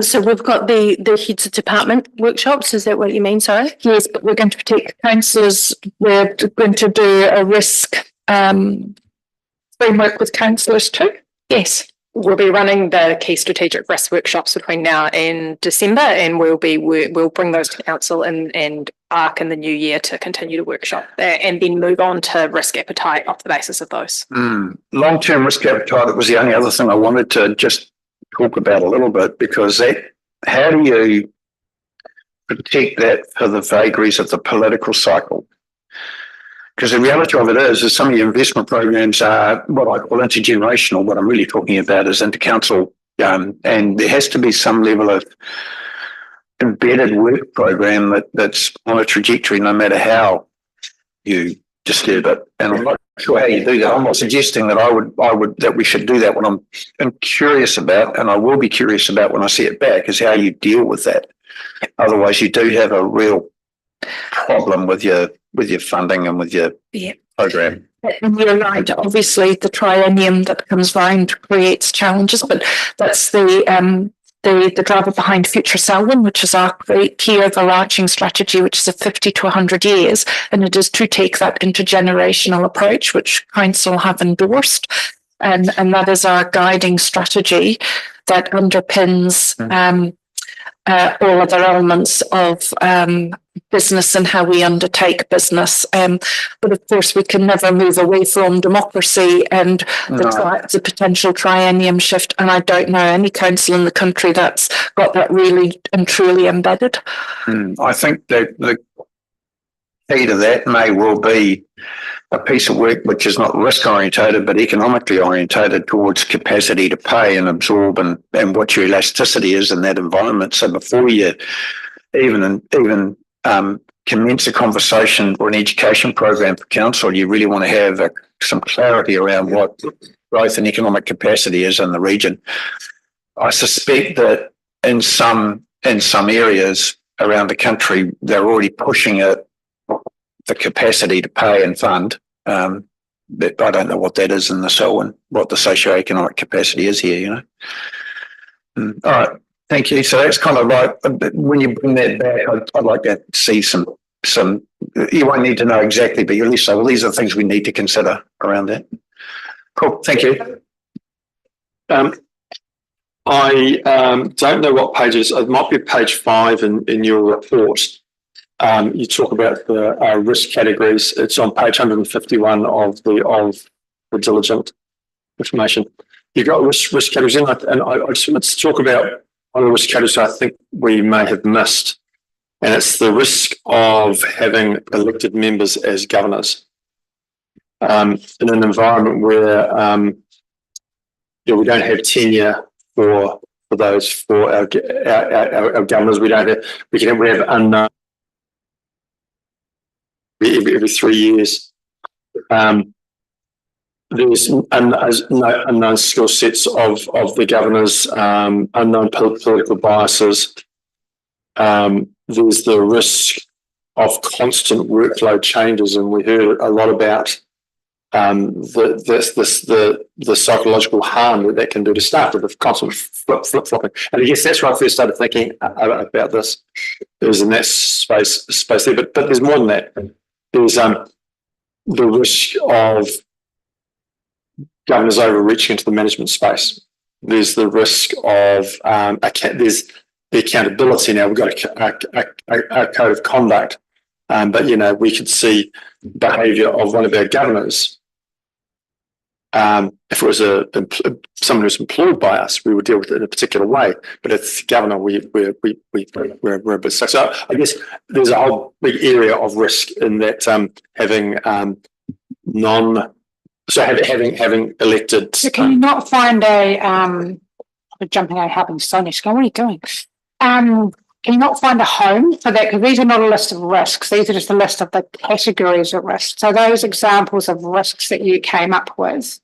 So we've got the heads of department workshops. Is that what you mean? Sorry. Yes, but we're going to take councillors. We're going to do a risk framework with councillors too. Yes. We'll be running the key strategic risk workshops between now and December, and we'll bring those to council and ARC in the new year to continue to workshop that and then move on to risk appetite off the basis of those. Long-term risk appetite was the only other thing I wanted to just talk about a little bit, because how do you protect that for the vagaries of the political cycle? Because the reality of it is some of your investment programs are what I call intergenerational. What I'm really talking about is intercouncil, and there has to be some level of embedded work program that's on a trajectory, no matter how you disturb it. And I'm not sure how you do that. I'm not suggesting that that we should do that. What I'm curious about, and I will be curious about when I see it back, is how you deal with that. Otherwise, you do have a real problem with your funding and with your program. And you're right, obviously the triennium that comes round creates challenges, but that's the driver behind Future Selwyn, which is our key overarching strategy, which is a 50 to 100 years. And it is to take that intergenerational approach, which Council have endorsed. And that is our guiding strategy that underpins all other elements of business and how we undertake business. But of course, we can never move away from democracy and the potential triennium shift. And I don't know any council in the country that's got that really and truly embedded. I think that the key to that may well be a piece of work which is not risk orientated but economically orientated towards capacity to pay and absorb and what your elasticity is in that environment. So before you even commence a conversation or an education program for council, you really want to have some clarity around what growth and economic capacity is in the region. I suspect that in some areas around the country, they're already pushing it, the capacity to pay and fund. But I don't know what that is in the Selwyn, what the socioeconomic capacity is here, you know. All right, thank you. So that's kind of like, when you bring that back, I'd like to see some, you won't need to know exactly, but you at least say, well, these are the things we need to consider around that. Cool, thank you. I don't know what pages, it might be page 5 in your report. You talk about the risk categories. It's on page 151 of the diligent information. You've got risk categories in, and I just want to talk about one of the risk categories I think we may have missed, and it's the risk of having elected members as governors in an environment where we don't have tenure for our governors. We have unknown. Every 3 years. There's unknown skill sets of the governors, unknown political biases. There's the risk of constant workload changes, and we heard a lot about the psychological harm that can do to staff with the constant flip-flopping. And I guess that's where I first started thinking about this. It was in that space there, but there's more than that. There's the risk of governors overreaching into the management space. There's the risk of there's the accountability. Now we've got a code of conduct, but we could see behaviour of one of our governors. If it was someone who's employed by us, we would deal with it in a particular way. But if it's the governor, we're a bit stuck. So I guess there's a whole big area of risk in that having elected. So can you not find jumping out, helping Sonia? What are you doing? Can you not find a home for that? Because these are not a list of risks. These are just a list of the categories of risks. So those examples of risks that you came up with,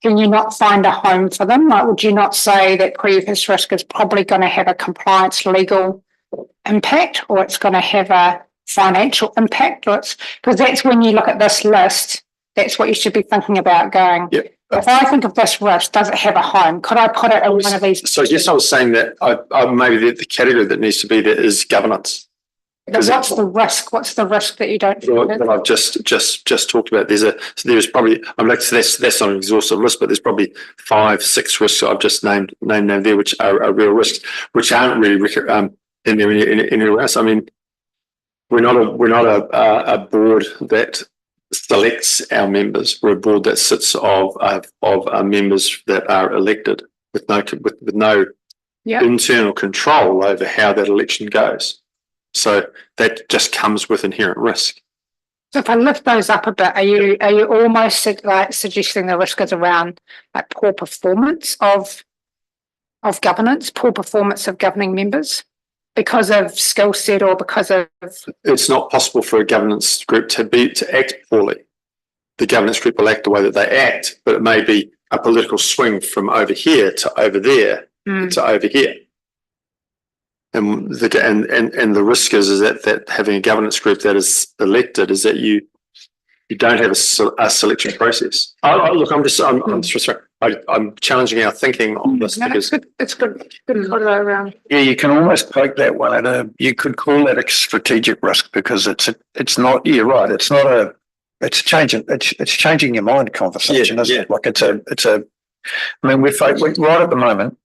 can you not find a home for them? Like, would you not say that previous risk is probably going to have a compliance legal impact, or it's going to have a financial impact? Because that's when you look at this list, that's what you should be thinking about going, if I think of this risk, does it have a home? Could I put it in one of these? So yes, I was saying that maybe the category that needs to be there is governance. What's the risk? What's the risk that you don't? That I've just talked about. There's probably, that's not an exhaustive list, but there's probably 5-6 risks I've just named there, which are real risks, which aren't really in there anywhere else. I mean, we're not a board that selects our members. We're a board that sits of members that are elected with no internal control over how that election goes. So that just comes with inherent risk. So if I lift those up a bit, are you almost like suggesting the risk is around like poor performance of governance, poor performance of governing members because of skill set or because of? It's not possible for a governance group to act poorly. The governance group will act the way that they act, but it may be a political swing from over here to over there to over here. And the risk is that having a governance group that is elected is that you don't have a selection process. Look, I'm challenging our thinking on this because It's good. Good put it around. Yeah, you can almost poke that one at you could call that a strategic risk because it's not, you're right, it's changing your mind conversation, isn't it? Like I mean, we're right at the moment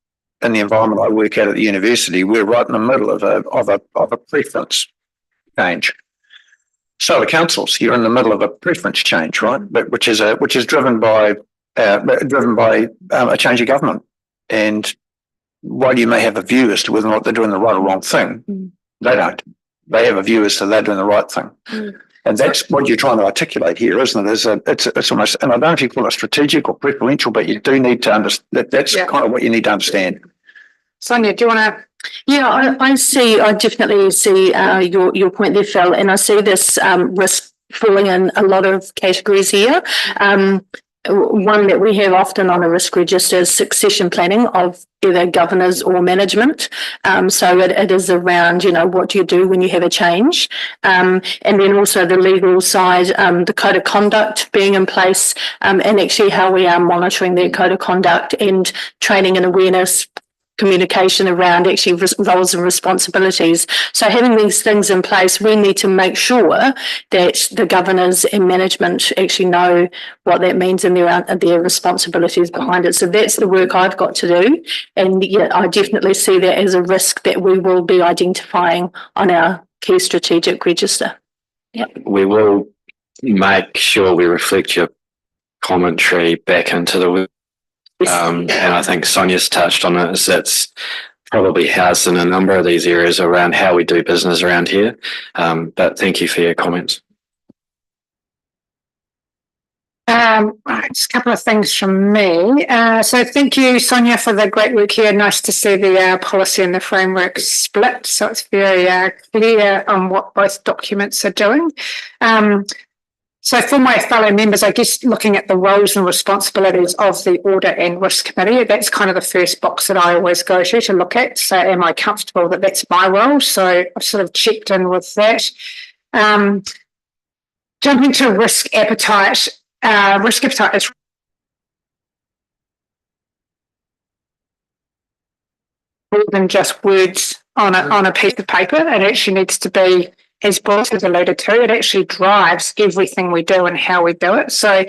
in the environment I work at the university, we're right in the middle of a preference change. So the councils, you're in the middle of a preference change, right? But which is driven by a change of government. And while you may have a view as to whether or not they're doing the right or wrong thing, they don't. They have a view as to they're doing the right thing. And that's what you're trying to articulate here, isn't it? It's almost, and I don't know if you call it strategic or preferential, but you do need to understand that's kind of what you need to understand. Sonia, do you want to? Yeah, I definitely see your point there, Phil, and I see this risk falling in a lot of categories here. One that we have often on a risk register is succession planning of either governors or management. So it is around, what do you do when you have a change? And then also the legal side, the code of conduct being in place, and actually how we are monitoring their code of conduct and training and awareness, communication around actually roles and responsibilities. So having these things in place, we need to make sure that the governors and management actually know what that means and their responsibilities behind it. So that's the work I've got to do. And yeah, I definitely see that as a risk that we will be identifying on our key strategic register. Yeah. We will make sure we reflect your commentary back into the and I think Sonia's touched on it, is that's probably housed in a number of these areas around how we do business around here. But thank you for your comments. Just a couple of things from me. So thank you, Sonia, for the great work here. Nice to see the policy and the framework split. So it's very clear on what both documents are doing. So for my fellow members, I guess looking at the roles and responsibilities of the Audit and Risk Committee, that's kind of the first box that I always go to look at. So am I comfortable that that's my role? So I've sort of checked in with that. Jumping to risk appetite. Risk appetite is more than just words on a piece of paper. It actually needs to be, as Boss has alluded to, it actually drives everything we do and how we do it. So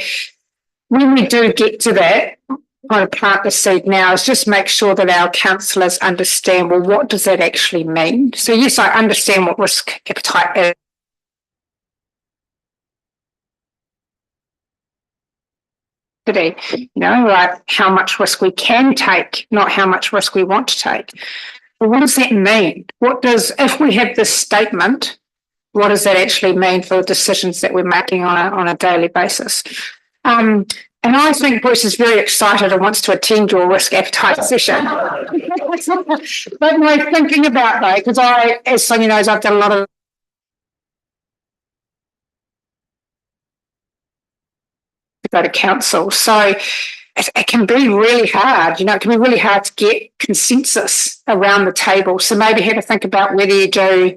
when we do get to that, kind of plant the seed now, is just make sure that our councillors understand, well, what does that actually mean? So yes, I understand what risk appetite is. Today, like how much risk we can take, not how much risk we want to take. But what does that mean? If we have this statement, what does that actually mean for the decisions that we're making on a daily basis? And I think Bruce is very excited and wants to attend your risk appetite session. But my thinking about that, because as Sonia knows, I've done a lot of go to council. So it can be really hard, it can be really hard to get consensus around the table. So maybe have to think about whether you do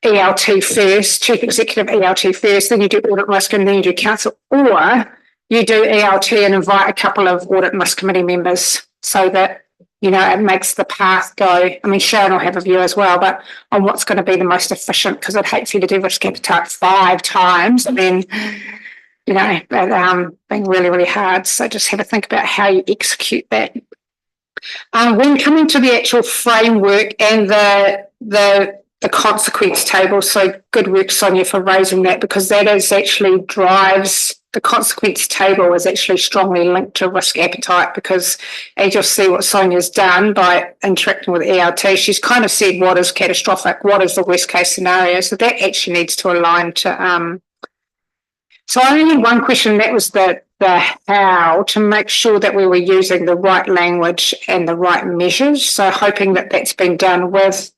ELT first, Chief Executive ELT first, then you do Audit Risk and then you do Council, or you do ELT and invite a couple of Audit and Risk Committee members so that, it makes the path go. I mean, Sharon will have a view as well, but on what's going to be the most efficient, because I'd hate for you to do risk appetite 5 times and then, being really, really hard. So just have a think about how you execute that. When coming to the actual framework and the consequence table, so good work, Sonia, for raising that, because that is actually drives the consequence table is actually strongly linked to risk appetite, because as you'll see what Sonia's done by interacting with ELT, she's kind of said what is catastrophic, what is the worst case scenario. So that actually needs to align to So I only had one question, that was the how to make sure that we were using the right language and the right measures. So hoping that that's been done with,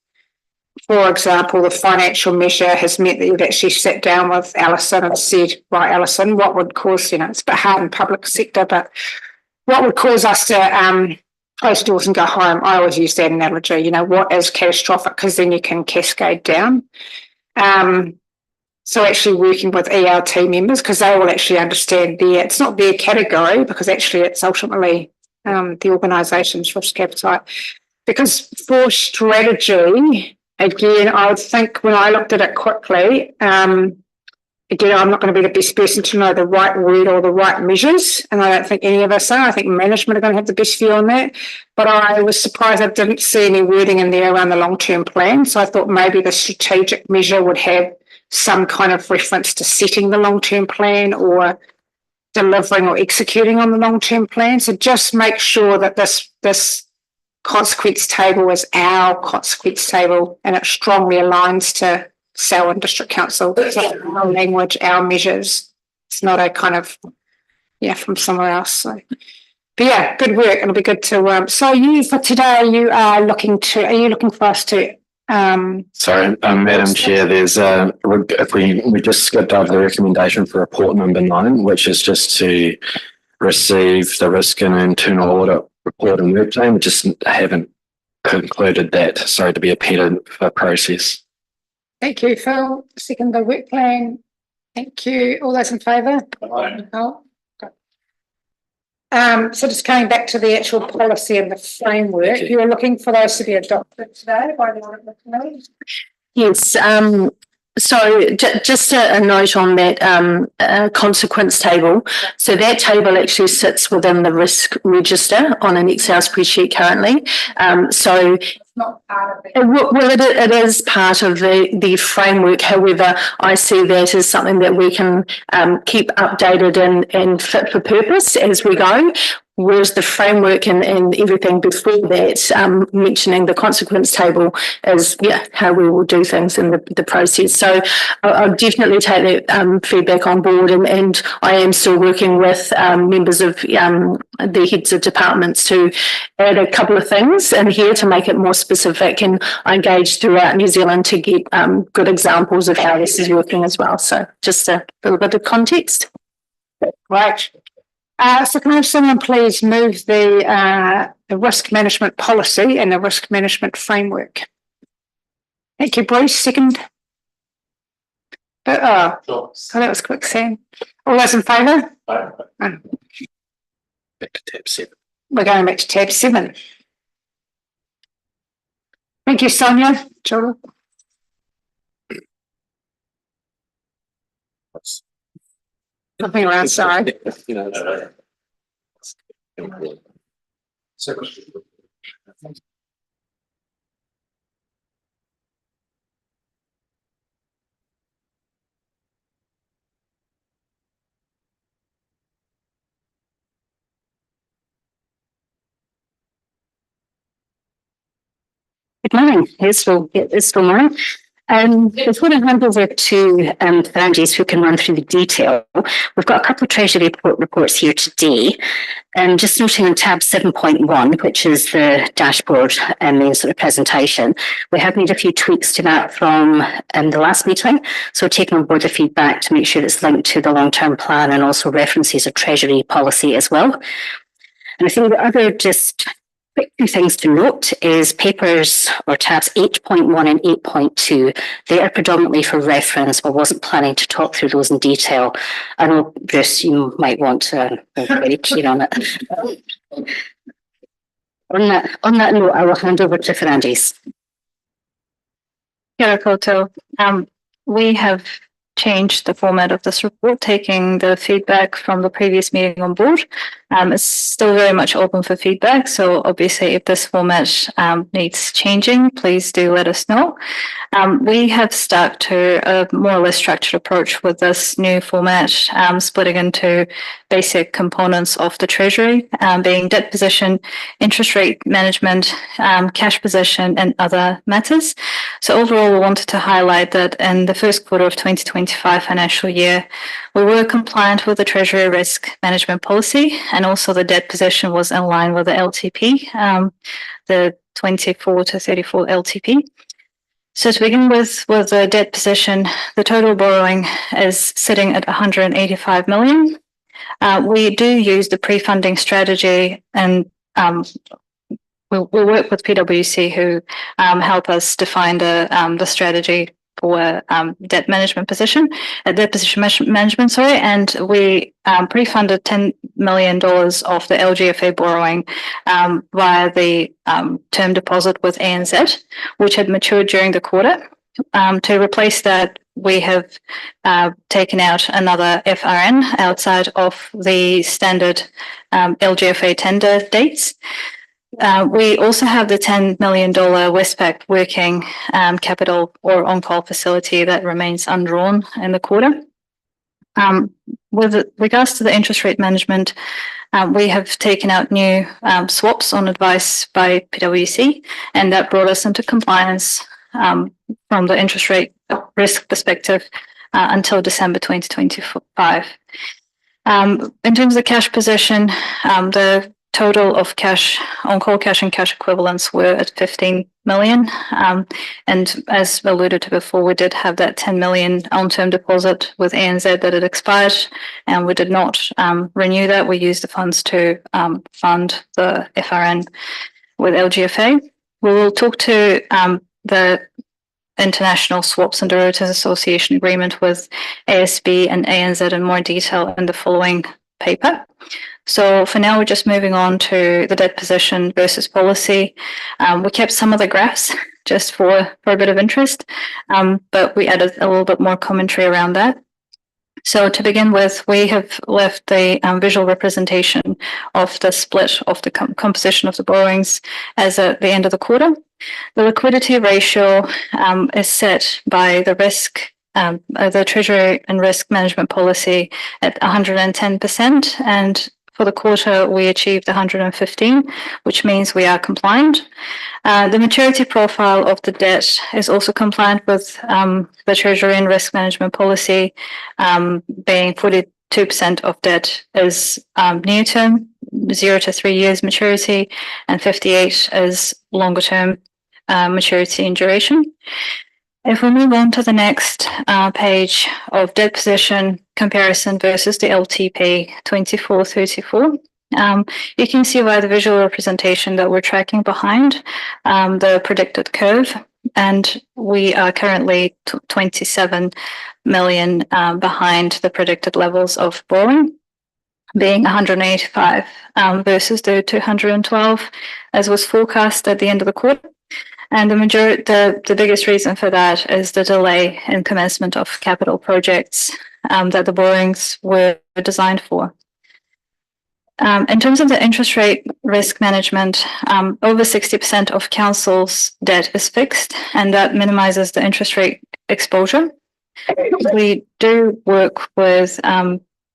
for example, the financial measure has meant that you've actually sat down with Alison and said, right, Alison, what would cause, it's a bit hard in public sector, but what would cause us to close doors and go home? I always use that analogy, what is catastrophic, because then you can cascade down. So actually working with ELT members, because they will actually understand it's not their category, because actually it's ultimately the organisation's risk appetite. Because for strategy, again, I would think when I looked at it quickly, again, I'm not going to be the best person to know the right word or the right measures, and I don't think any of us are. I think management are going to have the best view on that. But I was surprised I didn't see any wording in there around the long-term plan. So I thought maybe the strategic measure would have some kind of reference to setting the long-term plan or delivering or executing on the long-term plan. So just make sure that this consequence table is our consequence table and it strongly aligns to Selwyn District Council. It's our language, our measures. It's not a kind of, from somewhere else. So, but yeah, good work. It'll be good to, so you, for today, are you looking for us to, Sorry, Madam Chair, there's if we just skipped over the recommendation for report number 9, which is just to receive the risk and internal audit report and work plan. We just haven't concluded that. Sorry to be a pedant for process. Thank you, Phil. Second, the work plan. Thank you. All those in favour? So just coming back to the actual policy and the framework, you are looking for those to be adopted today by the audit committee? Yes. So just a note on that consequence table. So that table actually sits within the risk register on an Excel spreadsheet currently. So not part of it. Well, it is part of the framework. However, I see that as something that we can keep updated and fit for purpose as we go. Whereas the framework and everything before that, mentioning the consequence table is, how we will do things in the process. So I'll definitely take that feedback on board, and I am still working with members of the heads of departments to add a couple of things in here to make it more specific, and I engage throughout New Zealand to get good examples of how this is working as well. So just a little bit of context. Right. So can I have someone please move the risk management policy and the risk management framework? Thank you, Bruce. Second. That was quick, Sam. All those in favour? Back to tab 7. We're going back to tab 7. Thank you, Sonia. Joel. Nothing around, sorry. Good morning. It's still morning. Before I hand over to Francis, who can run through the detail, we've got a couple of Treasury reports here today. Just noting on tab 7.1, which is the dashboard and the sort of presentation, we have made a few tweaks to that from the last meeting. So taking on board the feedback to make sure it's linked to the long-term plan and also references a Treasury policy as well. And I think the other just quick two things to note is papers or tabs 8.1 and 8.2. They are predominantly for reference, but wasn't planning to talk through those in detail. I know, Bruce, you might want to be very keen on it. On that note, I will hand over to Ferrandis. Kia koutou. We have changed the format of this report, taking the feedback from the previous meeting on board. It's still very much open for feedback. So obviously if this format needs changing, please do let us know. We have stuck to a more or less structured approach with this new format, splitting into basic components of the treasury, being debt position, interest rate management, cash position, and other matters. So overall, we wanted to highlight that in the first quarter of 2025 financial year, we were compliant with the treasury risk management policy, and also the debt position was in line with the LTP, the 24 to 34 LTP. So to begin with the debt position, the total borrowing is sitting at 185 million. We do use the pre-funding strategy, and we work with PwC who help us define the strategy for debt management position, debt position management, sorry, and we pre-funded $10 million of the LGFA borrowing via the term deposit with ANZ, which had matured during the quarter. To replace that, we have taken out another FRN outside of the standard LGFA tender dates. We also have the $10 million Westpac working capital or on-call facility that remains undrawn in the quarter. With regards to the interest rate management, we have taken out new swaps on advice by PwC, and that brought us into compliance from the interest rate risk perspective until December 2025. In terms of the cash position, the total of cash, on-call cash and cash equivalents were at 15 million. And as alluded to before, we did have that 10 million on-term deposit with ANZ that had expired, and we did not renew that. We used the funds to fund the FRN with LGFA. We will talk to the International Swaps and Derivatives Association agreement with ASB and ANZ in more detail in the following paper. So for now, we're just moving on to the debt position versus policy. We kept some of the graphs just for a bit of interest, but we added a little bit more commentary around that. So to begin with, we have left the visual representation of the split of the composition of the borrowings as at the end of the quarter. The liquidity ratio is set by the the Treasury and Risk Management Policy at 110%, and for the quarter, we achieved 115, which means we are compliant. The maturity profile of the debt is also compliant with the Treasury and Risk Management Policy, being 42% of debt is near term, 0 to 3 years maturity, and 58 is longer term maturity and duration. If we move on to the next page of debt position comparison versus the LTP 2434, you can see by the visual representation that we're tracking behind the predicted curve, and we are currently 27 million behind the predicted levels of borrowing, being 185 versus the 212 as was forecast at the end of the quarter. And the biggest reason for that is the delay in commencement of capital projects that the borrowings were designed for. In terms of the interest rate risk management, over 60% of council's debt is fixed, and that minimizes the interest rate exposure. We do work with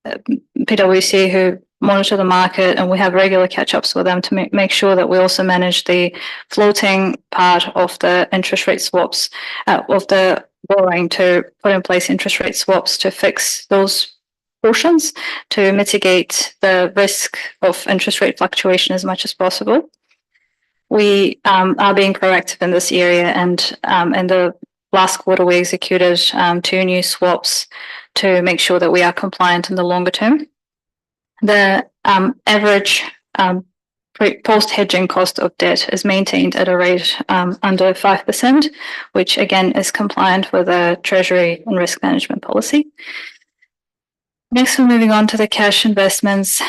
PwC who monitor the market, and we have regular catch-ups with them to make sure that we also manage the floating part of the interest rate swaps, of the borrowing, to put in place interest rate swaps to fix those portions to mitigate the risk of interest rate fluctuation as much as possible. We are being proactive in this area, and in the last quarter we executed 2 new swaps to make sure that we are compliant in the longer term. The average post-hedging cost of debt is maintained at a rate under 5%, which again is compliant with the Treasury and Risk Management Policy. Next, we're moving on to the cash investments.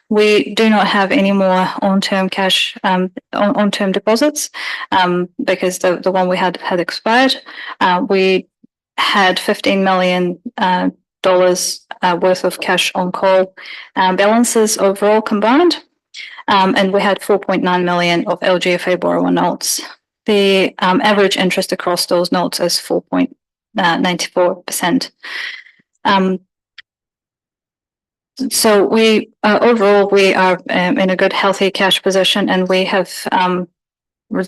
We do not have any more on-term cash, on-term deposits because the one we had expired. We had $15 million worth of cash on call balances overall combined. And we had 4.9 million of LGFA borrower notes. The average interest across those notes is 4.94%. So we overall we are in a good healthy cash position, and we have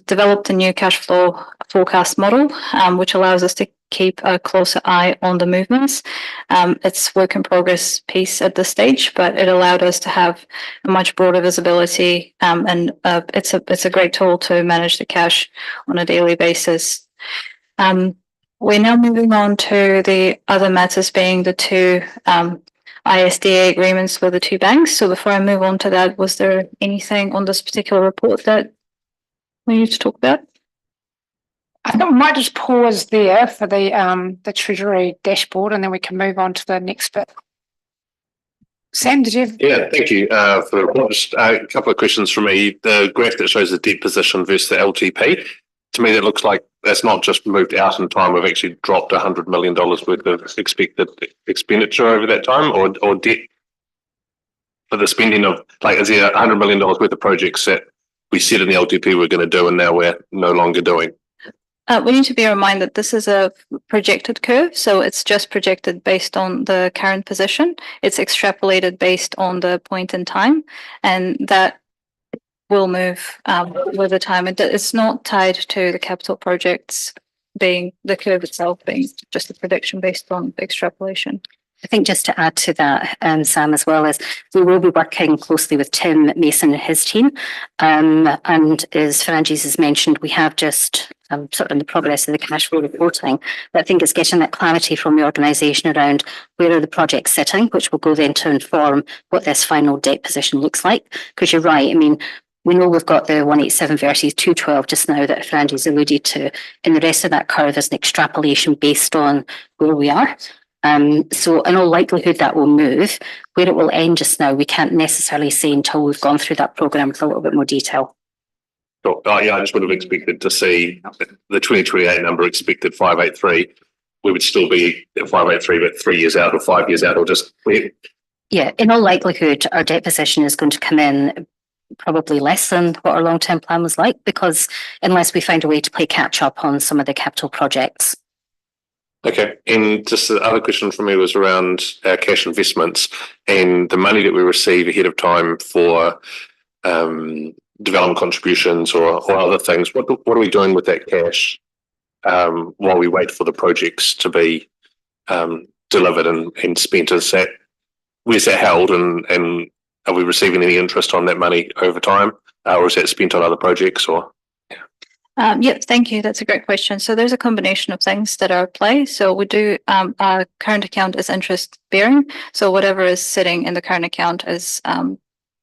developed a new cash flow forecast model, which allows us to keep a closer eye on the movements. It's work in progress piece at this stage, but it allowed us to have a much broader visibility, and it's a great tool to manage the cash on a daily basis. We're now moving on to the other matters, being the two ISDA agreements with the two banks. So before I move on to that, was there anything on this particular report that we need to talk about? I think we might just pause there for the Treasury dashboard, and then we can move on to the next bit. Sam, did you have? Yeah, thank you for the report. Just a couple of questions from me. The graph that shows the debt position versus the LTP, to me that looks like that's not just moved out in time. We've actually dropped $100 million worth of expected expenditure over that time, or debt for the spending of, like, is there $100 million worth of projects that we said in the LTP we're going to do and now we're no longer doing? We need to be reminded this is a projected curve, so it's just projected based on the current position. It's extrapolated based on the point in time, and that will move with the time. It's not tied to the capital projects being the curve itself being just a prediction based on extrapolation. I think just to add to that, Sam, as well, as we will be working closely with Tim Mason and his team. And as Francis has mentioned, we have just sort of in the progress of the cash flow reporting, but I think it's getting that clarity from the organisation around where are the projects sitting, which will go then to inform what this final debt position looks like. Because you're right, I mean, we know we've got the 187 versus 212 just now that Francis alluded to. In the rest of that curve, there's an extrapolation based on where we are. So in all likelihood that will move. Where it will end just now, we can't necessarily say until we've gone through that programme with a little bit more detail. Sure. Yeah, I just would have expected to see the 2028 number expected 583. We would still be at 583, but 3 years out or 5 years out, or just. Yeah, in all likelihood, our debt position is going to come in probably less than what our long-term plan was like, because unless we find a way to play catch up on some of the capital projects. Okay, and just the other question from me was around our cash investments and the money that we receive ahead of time for development contributions or other things. What are we doing with that cash while we wait for the projects to be delivered and spent? Where's that held, and are we receiving any interest on that money over time, or is that spent on other projects? Or Yep, thank you. That's a great question. So there's a combination of things that are at play. So we do, our current account is interest bearing. So whatever is sitting in the current account is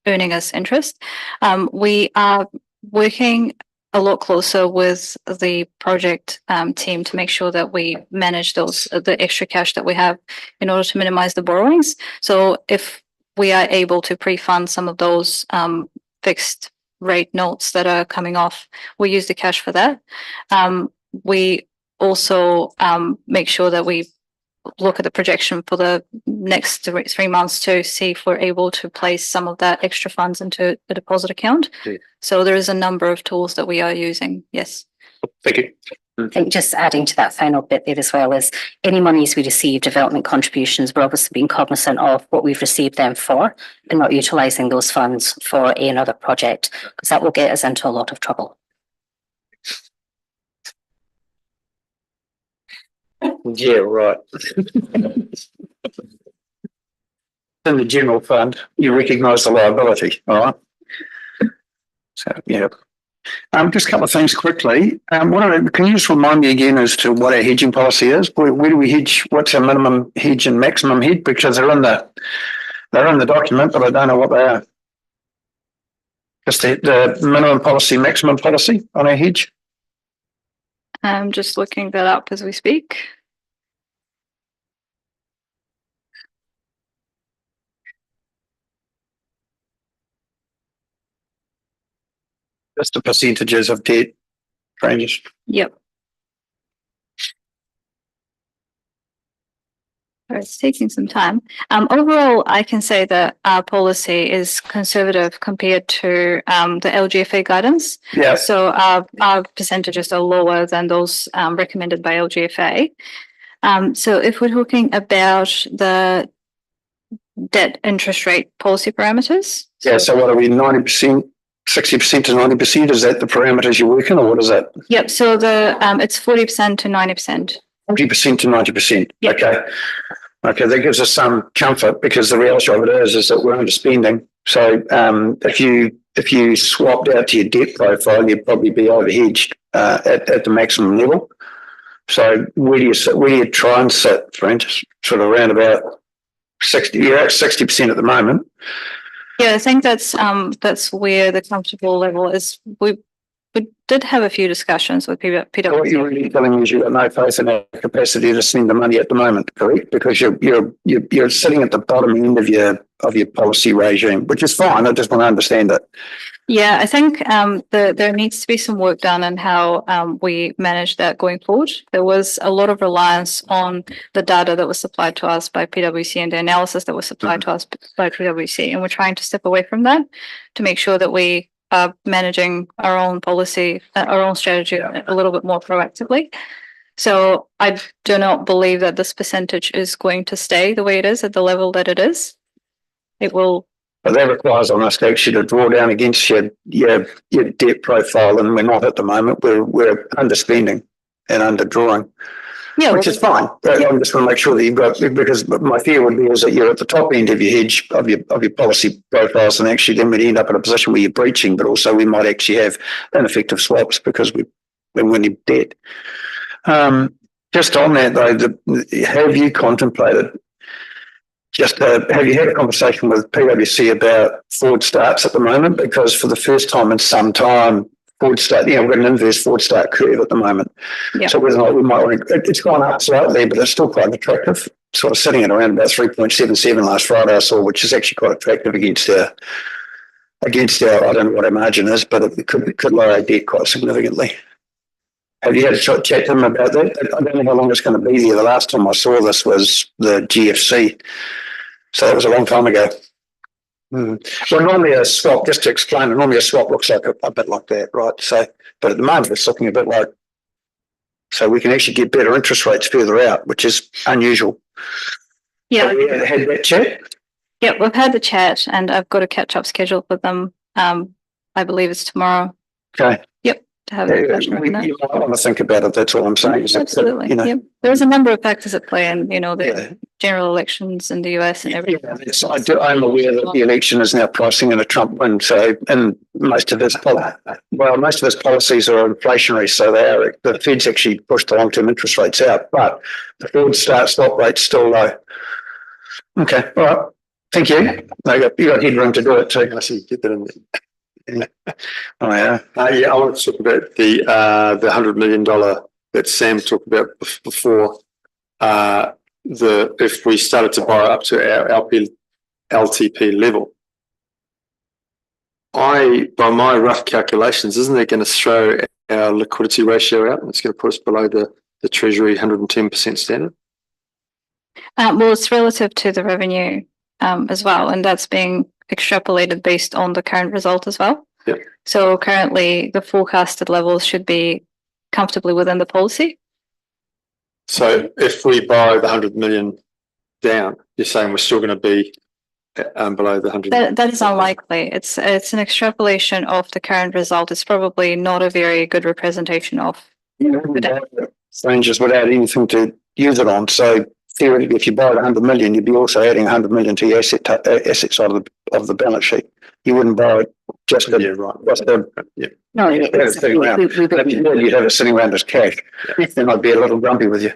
earning us interest. We are working a lot closer with the project team to make sure that we manage the extra cash that we have in order to minimize the borrowings. So if we are able to pre-fund some of those fixed rate notes that are coming off, we use the cash for that. We also make sure that we look at the projection for the next 3 months to see if we're able to place some of that extra funds into a deposit account. Okay. So there is a number of tools that we are using. Yes. Thank you. I think just adding to that final bit there as well is any monies we receive, development contributions, we're obviously being cognizant of what we've received them for and not utilising those funds for another project, because that will get us into a lot of trouble. Yeah, right. In the general fund, you recognise the liability, all right? So, yeah. Just a couple of things quickly. Can you just remind me again as to what our hedging policy is? Where do we hedge? What's our minimum hedge and maximum hedge? Because they're in the document, but I don't know what they are. Just the minimum policy, maximum policy on our hedge. I'm just looking that up as we speak. Just the percentages of debt ranges. Yep. It's taking some time. Overall, I can say that our policy is conservative compared to the LGFA guidance. Yeah. So our percentages are lower than those recommended by LGFA. So if we're talking about the debt interest rate policy parameters. Yeah, so what are we, 90%, 60% to 90%? Is that the parameters you're working, or what is that? Yep, so the it's 40% to 90%. 40% to 90%. Yep. Okay. Okay, that gives us some comfort, because the reality of it is that we're underspending. So if you swapped out to your debt profile, you'd probably be overhedged at the maximum level. So where do you try and sit, Francis? Sort of around about 60. You're at 60% at the moment. Yeah, I think that's where the comfortable level is. We did have a few discussions with people. What you're really telling me is you've got no faith in our capacity to spend the money at the moment, correct? Because you're sitting at the bottom end of your policy regime, which is fine. I just want to understand it. Yeah, I think there needs to be some work done on how we manage that going forward. There was a lot of reliance on the data that was supplied to us by PwC and the analysis that was supplied to us by PwC, and we're trying to step away from that to make sure that we are managing our own policy, our own strategy a little bit more proactively. So I do not believe that this percentage is going to stay the way it is at the level that it is. It will. But that requires on us actually to draw down against your debt profile, and we're not at the moment. We're underspending and underdrawing, which is fine. But I just want to make sure that you've got, because my fear would be is that you're at the top end of your hedge of your policy profiles, and actually then we'd end up in a position where you're breaching, but also we might actually have ineffective swaps because we're winning debt. Just on that though, have you contemplated? Have you had a conversation with PwC about forward starts at the moment? Because for the first time in some time, forward start, we've got an inverse forward start curve at the moment. Yep. So whether or not we might want to, it's gone up slightly, but it's still quite attractive. Sort of sitting at around about 3.77 last Friday I saw, which is actually quite attractive against our, I don't know what our margin is, but it could lower our debt quite significantly. Have you had a chat to them about that? I don't know how long it's going to be there. The last time I saw this was the GFC. So that was a long time ago. Well, normally a swap, just to explain, normally a swap looks like a bit like that, right? So, but at the moment it's looking a bit like, so we can actually get better interest rates further out, which is unusual. Yeah. Have we had that chat? Yeah, we've had the chat, and I've got a catch up scheduled with them. I believe it's tomorrow. Okay. Yep. To have a discussion on that. You might want to think about it. That's all I'm saying. Absolutely. Yep. There's a number of factors at play, and the general elections in the US and everything. Yeah, I'm aware that the election is now pricing in a Trump win. So, and most of his policies are inflationary. So the Fed's actually pushed the long-term interest rates out, but the forward start swap rate's still low. Okay. All right. Thank you. You got headroom to do it too. I see you get that in there. Oh yeah. I want to talk about the $100 million that Sam talked about before. If we started to borrow up to our LTP level, by my rough calculations, isn't that going to throw our liquidity ratio out, and it's going to put us below the Treasury 110% standard? Well, it's relative to the revenue as well, and that's being extrapolated based on the current result as well. Yep. So currently the forecasted levels should be comfortably within the policy. So if we buy the 100 million down, you're saying we're still going to be below the 100? That is unlikely. It's an extrapolation of the current result. It's probably not a very good representation of ranges without anything to use it on. So theoretically, if you borrowed 100 million, you'd be also adding 100 million to your asset side of the balance sheet. You wouldn't borrow it just the No, you'd have it sitting around as cash. Then I'd be a little grumpy with you.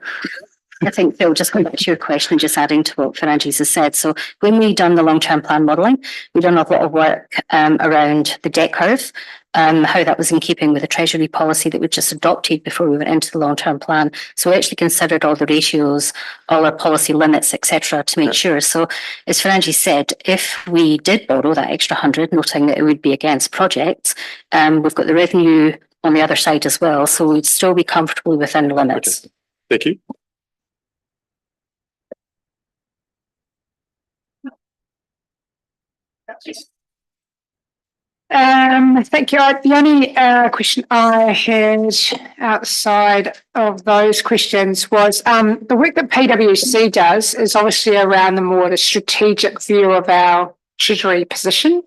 I think, Phil, just going back to your question, just adding to what Francis has said. So when we done the long-term plan modelling, we done a lot of work around the debt curve, how that was in keeping with the Treasury policy that we just adopted before we went into the long-term plan. So we actually considered all the ratios, all our policy limits, etc., to make sure. So as Francis said, if we did borrow that extra 100, noting that it would be against projects, we've got the revenue on the other side as well. So we'd still be comfortably within the limits. Thank you. Thank you. The only question I had outside of those questions was the work that PwC does is obviously around the strategic view of our Treasury position.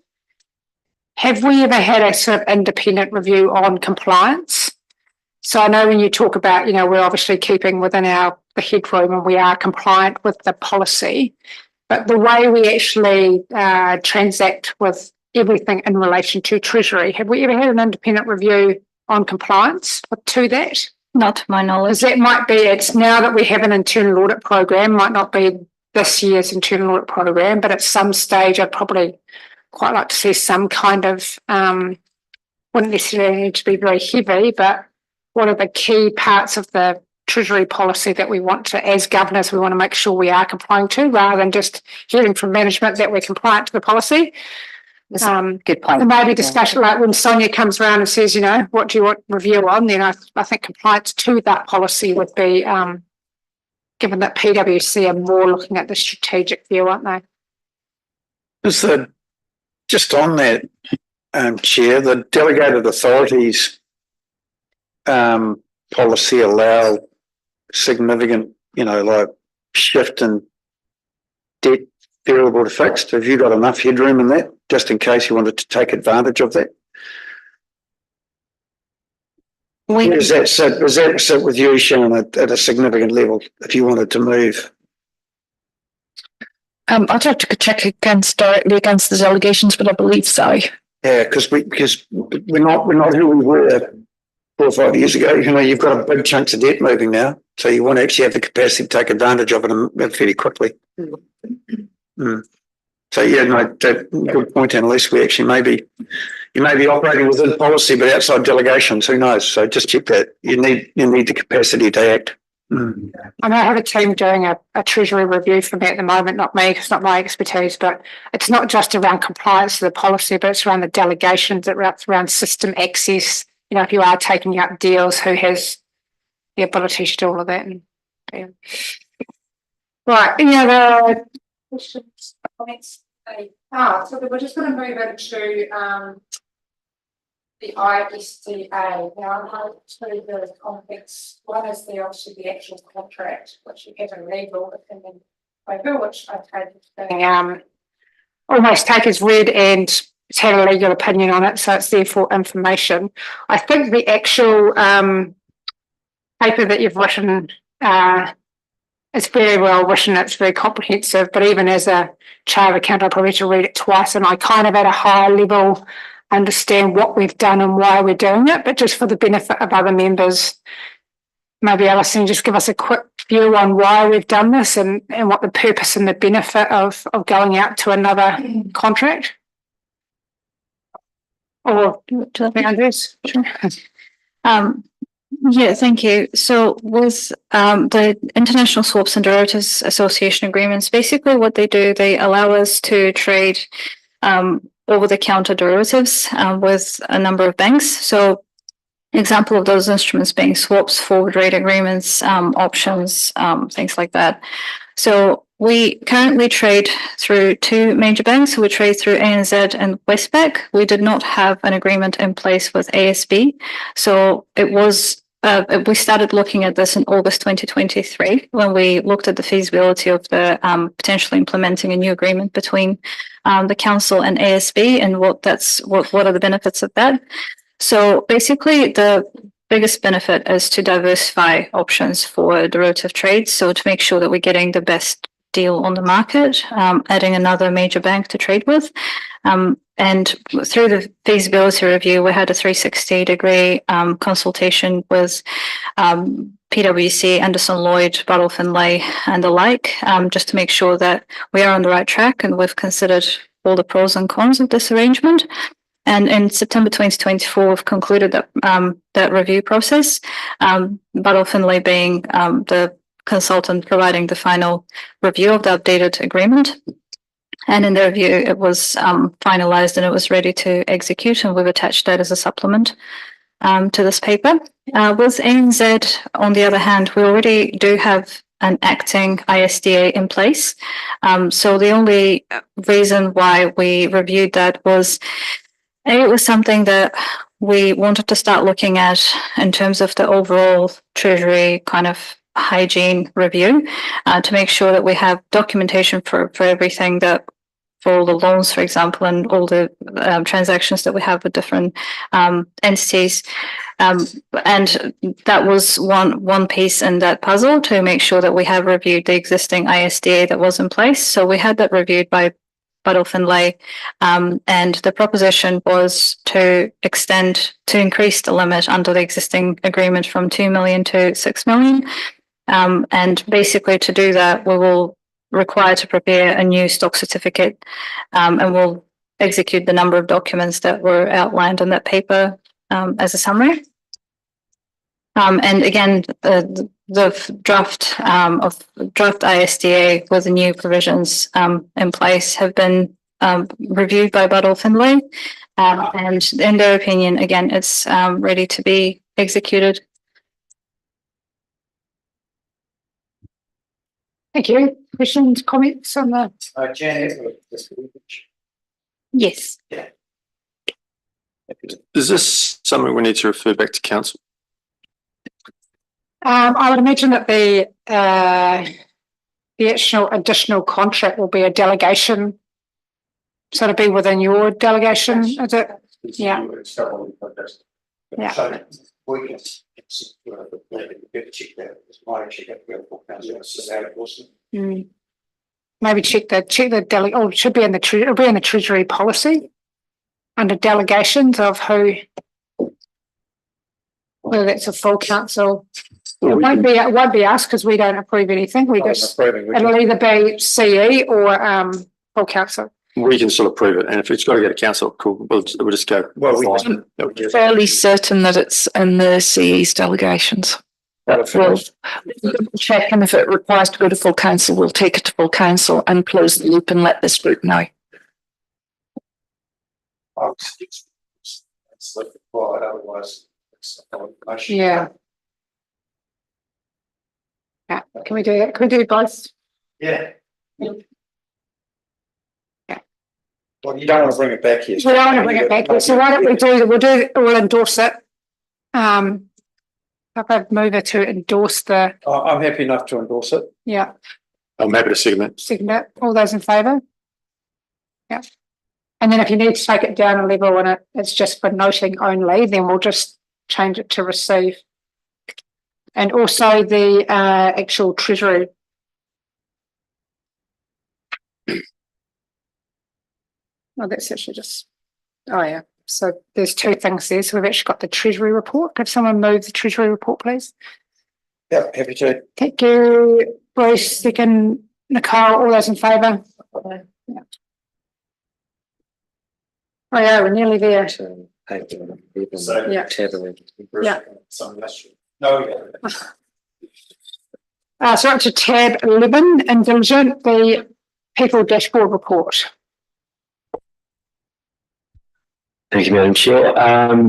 Have we ever had a sort of independent review on compliance? So I know when you talk about, we're obviously keeping within the headroom and we are compliant with the policy, but the way we actually transact with everything in relation to Treasury, have we ever had an independent review on compliance to that? Not to my knowledge. Because that might be, it's now that we have an internal audit program, might not be this year's internal audit program, but at some stage I'd probably quite like to see some kind of, wouldn't necessarily need to be very heavy, but what are the key parts of the Treasury policy that we want to, as governors, we want to make sure we are complying to, rather than just hearing from management that we're compliant to the policy. Good point. And maybe discussion like when Sonia comes around and says, what do you want review on? Then I think compliance to that policy would be, given that PwC are more looking at the strategic view, aren't they? Just on that, Chair, the delegated authorities policy allow significant, like shift in debt variable to fixed. Have you got enough headroom in that, just in case you wanted to take advantage of that? Does that sit with you, Sharon, at a significant level if you wanted to move? I'd have to check directly against the delegations, but I believe so. Yeah, because we're not who we were 4 or 5 years ago. You've got a big chunks of debt moving now, so you want to actually have the capacity to take advantage of it fairly quickly. So yeah, no, good point, Annalise. We actually you may be operating within policy, but outside delegations, who knows? So just check that. You need the capacity to act. I know I have a team doing a Treasury review for me at the moment, not me, because it's not my expertise, but it's not just around compliance to the policy, but it's around the delegations, it's around system access. If you are taking up deals, who has the ability to do all of that. Right, any other questions, comments? So we're just going to move into the ISDA. Now, I'm going to the complex. One is obviously the actual contract, which you have a legal opinion over, which I take almost take as read and it's had a legal opinion on it, so it's therefore information. I think the actual paper that you've written it's very well written, it's very comprehensive, but even as a chartered accountant, I probably need to read it twice, and I kind of at a higher level understand what we've done and why we're doing it, but just for the benefit of other members, maybe Alison, just give us a quick view on why we've done this and what the purpose and the benefit of going out to another contract. Or to the Andrews. Sure. Yeah, thank you. So with the International Swaps and Derivatives Association agreements, basically what they do, they allow us to trade over-the-counter derivatives with a number of banks. So example of those instruments being swaps, forward rate agreements, options, things like that. So we currently trade through 2 major banks. So we trade through ANZ and Westpac. We did not have an agreement in place with ASB. So it was we started looking at this in August 2023 when we looked at the feasibility of the potentially implementing a new agreement between the council and ASB and what are the benefits of that. So basically the biggest benefit is to diversify options for derivative trades. So to make sure that we're getting the best deal on the market, adding another major bank to trade with. And through the feasibility review, we had a 360-degree consultation with PwC, Anderson Lloyd, Buttle Finlay, and the like, just to make sure that we are on the right track and we've considered all the pros and cons of this arrangement. And in September 2024, we've concluded that review process, Buttle Finlay being the consultant providing the final review of the updated agreement. And in their review, it was finalized and it was ready to execute, and we've attached that as a supplement to this paper. With ANZ, on the other hand, we already do have an acting ISDA in place. So the only reason why we reviewed that was it was something that we wanted to start looking at in terms of the overall Treasury kind of hygiene review to make sure that we have documentation for everything, that for all the loans, for example, and all the transactions that we have with different entities. And that was one piece in that puzzle, to make sure that we have reviewed the existing ISDA that was in place. So we had that reviewed by Buddle Finlay, and the proposition was to increase the limit under the existing agreement from 2 million to 6 million. And basically to do that, we will require to prepare a new stock certificate, and we'll execute the number of documents that were outlined in that paper as a summary. And again, the draft ISDA with the new provisions in place have been reviewed by Buddle Finlay, and in their opinion, again, it's ready to be executed. Thank you. Questions, comments on the? Yes. Is this something we need to refer back to council? I would imagine that the additional contract will be a delegation. So it'll be within your delegation, is it? Yeah. Yeah. Maybe check the oh, it should be in the it'll be in the Treasury policy under delegations of who, whether that's a full council. It won't be us because we don't approve anything. We just, it'll either be CE or full council. We can still approve it, and if it's got to go to council, cool, we'll just go. Well, we're fairly certain that it's in the CE's delegations. We'll check, and if it requires to go to full council, we'll take it to full council and close the loop and let this group know. Yeah. Yeah. Can we do that? Can we do both? Yeah. Well, you don't want to bring it back here. We don't want to bring it back here. So why don't we we'll endorse it. If I move it to endorse the. I'm happy enough to endorse it. Yeah. I'm happy to second it. Second it. All those in favour? Yeah. And then if you need to take it down a level and it's just for noting only, then we'll just change it to receive. And also the actual Treasury. Oh, that's actually just, oh yeah. So there's two things there. So we've actually got the Treasury report. Could someone move the Treasury report, please? Yeah, happy to. Thank you, Bruce. Second, Nicole. All those in favour? Yeah. Oh yeah, we're nearly there. Yeah. Yeah. So up to tab 11, indulgent, the people dashboard report. Thank you, Madam Chair.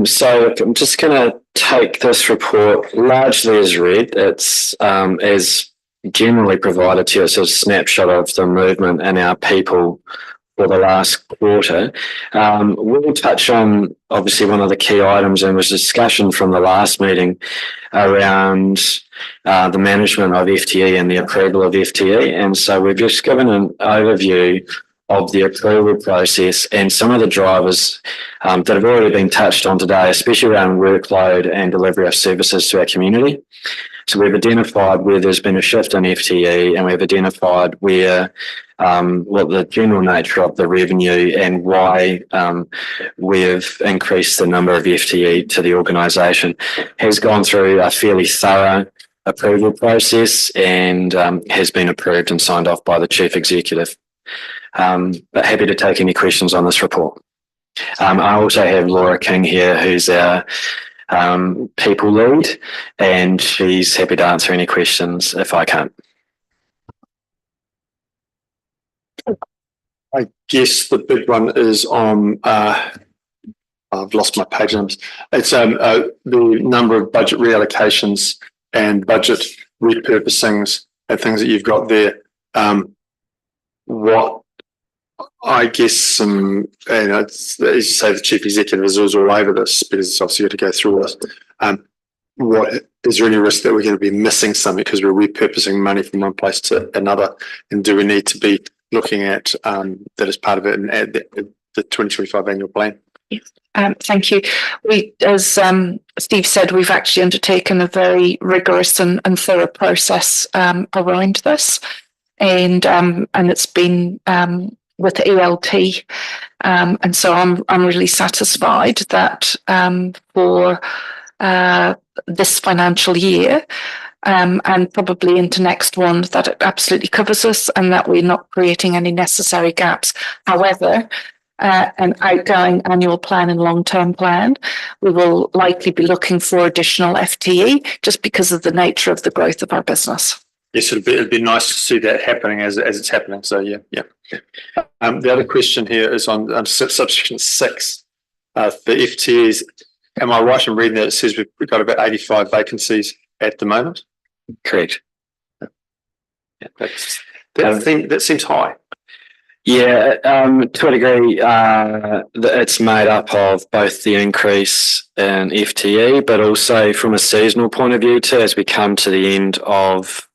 So I'm just going to take this report largely as read. It's as generally provided to us as a snapshot of the movement in our people for the last quarter. We'll touch on obviously one of the key items, and was discussion from the last meeting around the management of FTE and the approval of FTE. And so we've just given an overview of the approval process and some of the drivers that have already been touched on today, especially around workload and delivery of services to our community. So we've identified where there's been a shift in FTE, and we've identified where what the general nature of the revenue and why we've increased the number of FTE to the organisation has gone through a fairly thorough approval process and has been approved and signed off by the Chief Executive. But happy to take any questions on this report. I also have Laura King here, who's our people lead, and she's happy to answer any questions if I can't. I guess the big one is on, I've lost my page numbers. It's the number of budget reallocations and budget repurposings things that you've got there. What I guess as you say, the chief executive is all over this because it's obviously got to go through this. What is there any risk that we're going to be missing something because we're repurposing money from one place to another? And do we need to be looking at that as part of it and add the 2025 annual plan? Yes. Thank you. As Steve said, we've actually undertaken a very rigorous and thorough process around this, and it's been with ELT, and so I'm really satisfied that for this financial year and probably into next one that it absolutely covers us and that we're not creating any necessary gaps. However, an outgoing annual plan and long-term plan, we will likely be looking for additional FTE just because of the nature of the growth of our business. Yes, it'd be nice to see that happening as it's happening. So yeah. The other question here is on subsection 6, the FTEs. Am I right in reading that it says we've got about 85 vacancies at the moment? Correct. Yeah, that seems high. Yeah, to a degree, it's made up of both the increase in FTE, but also from a seasonal point of view too, as we come to the end of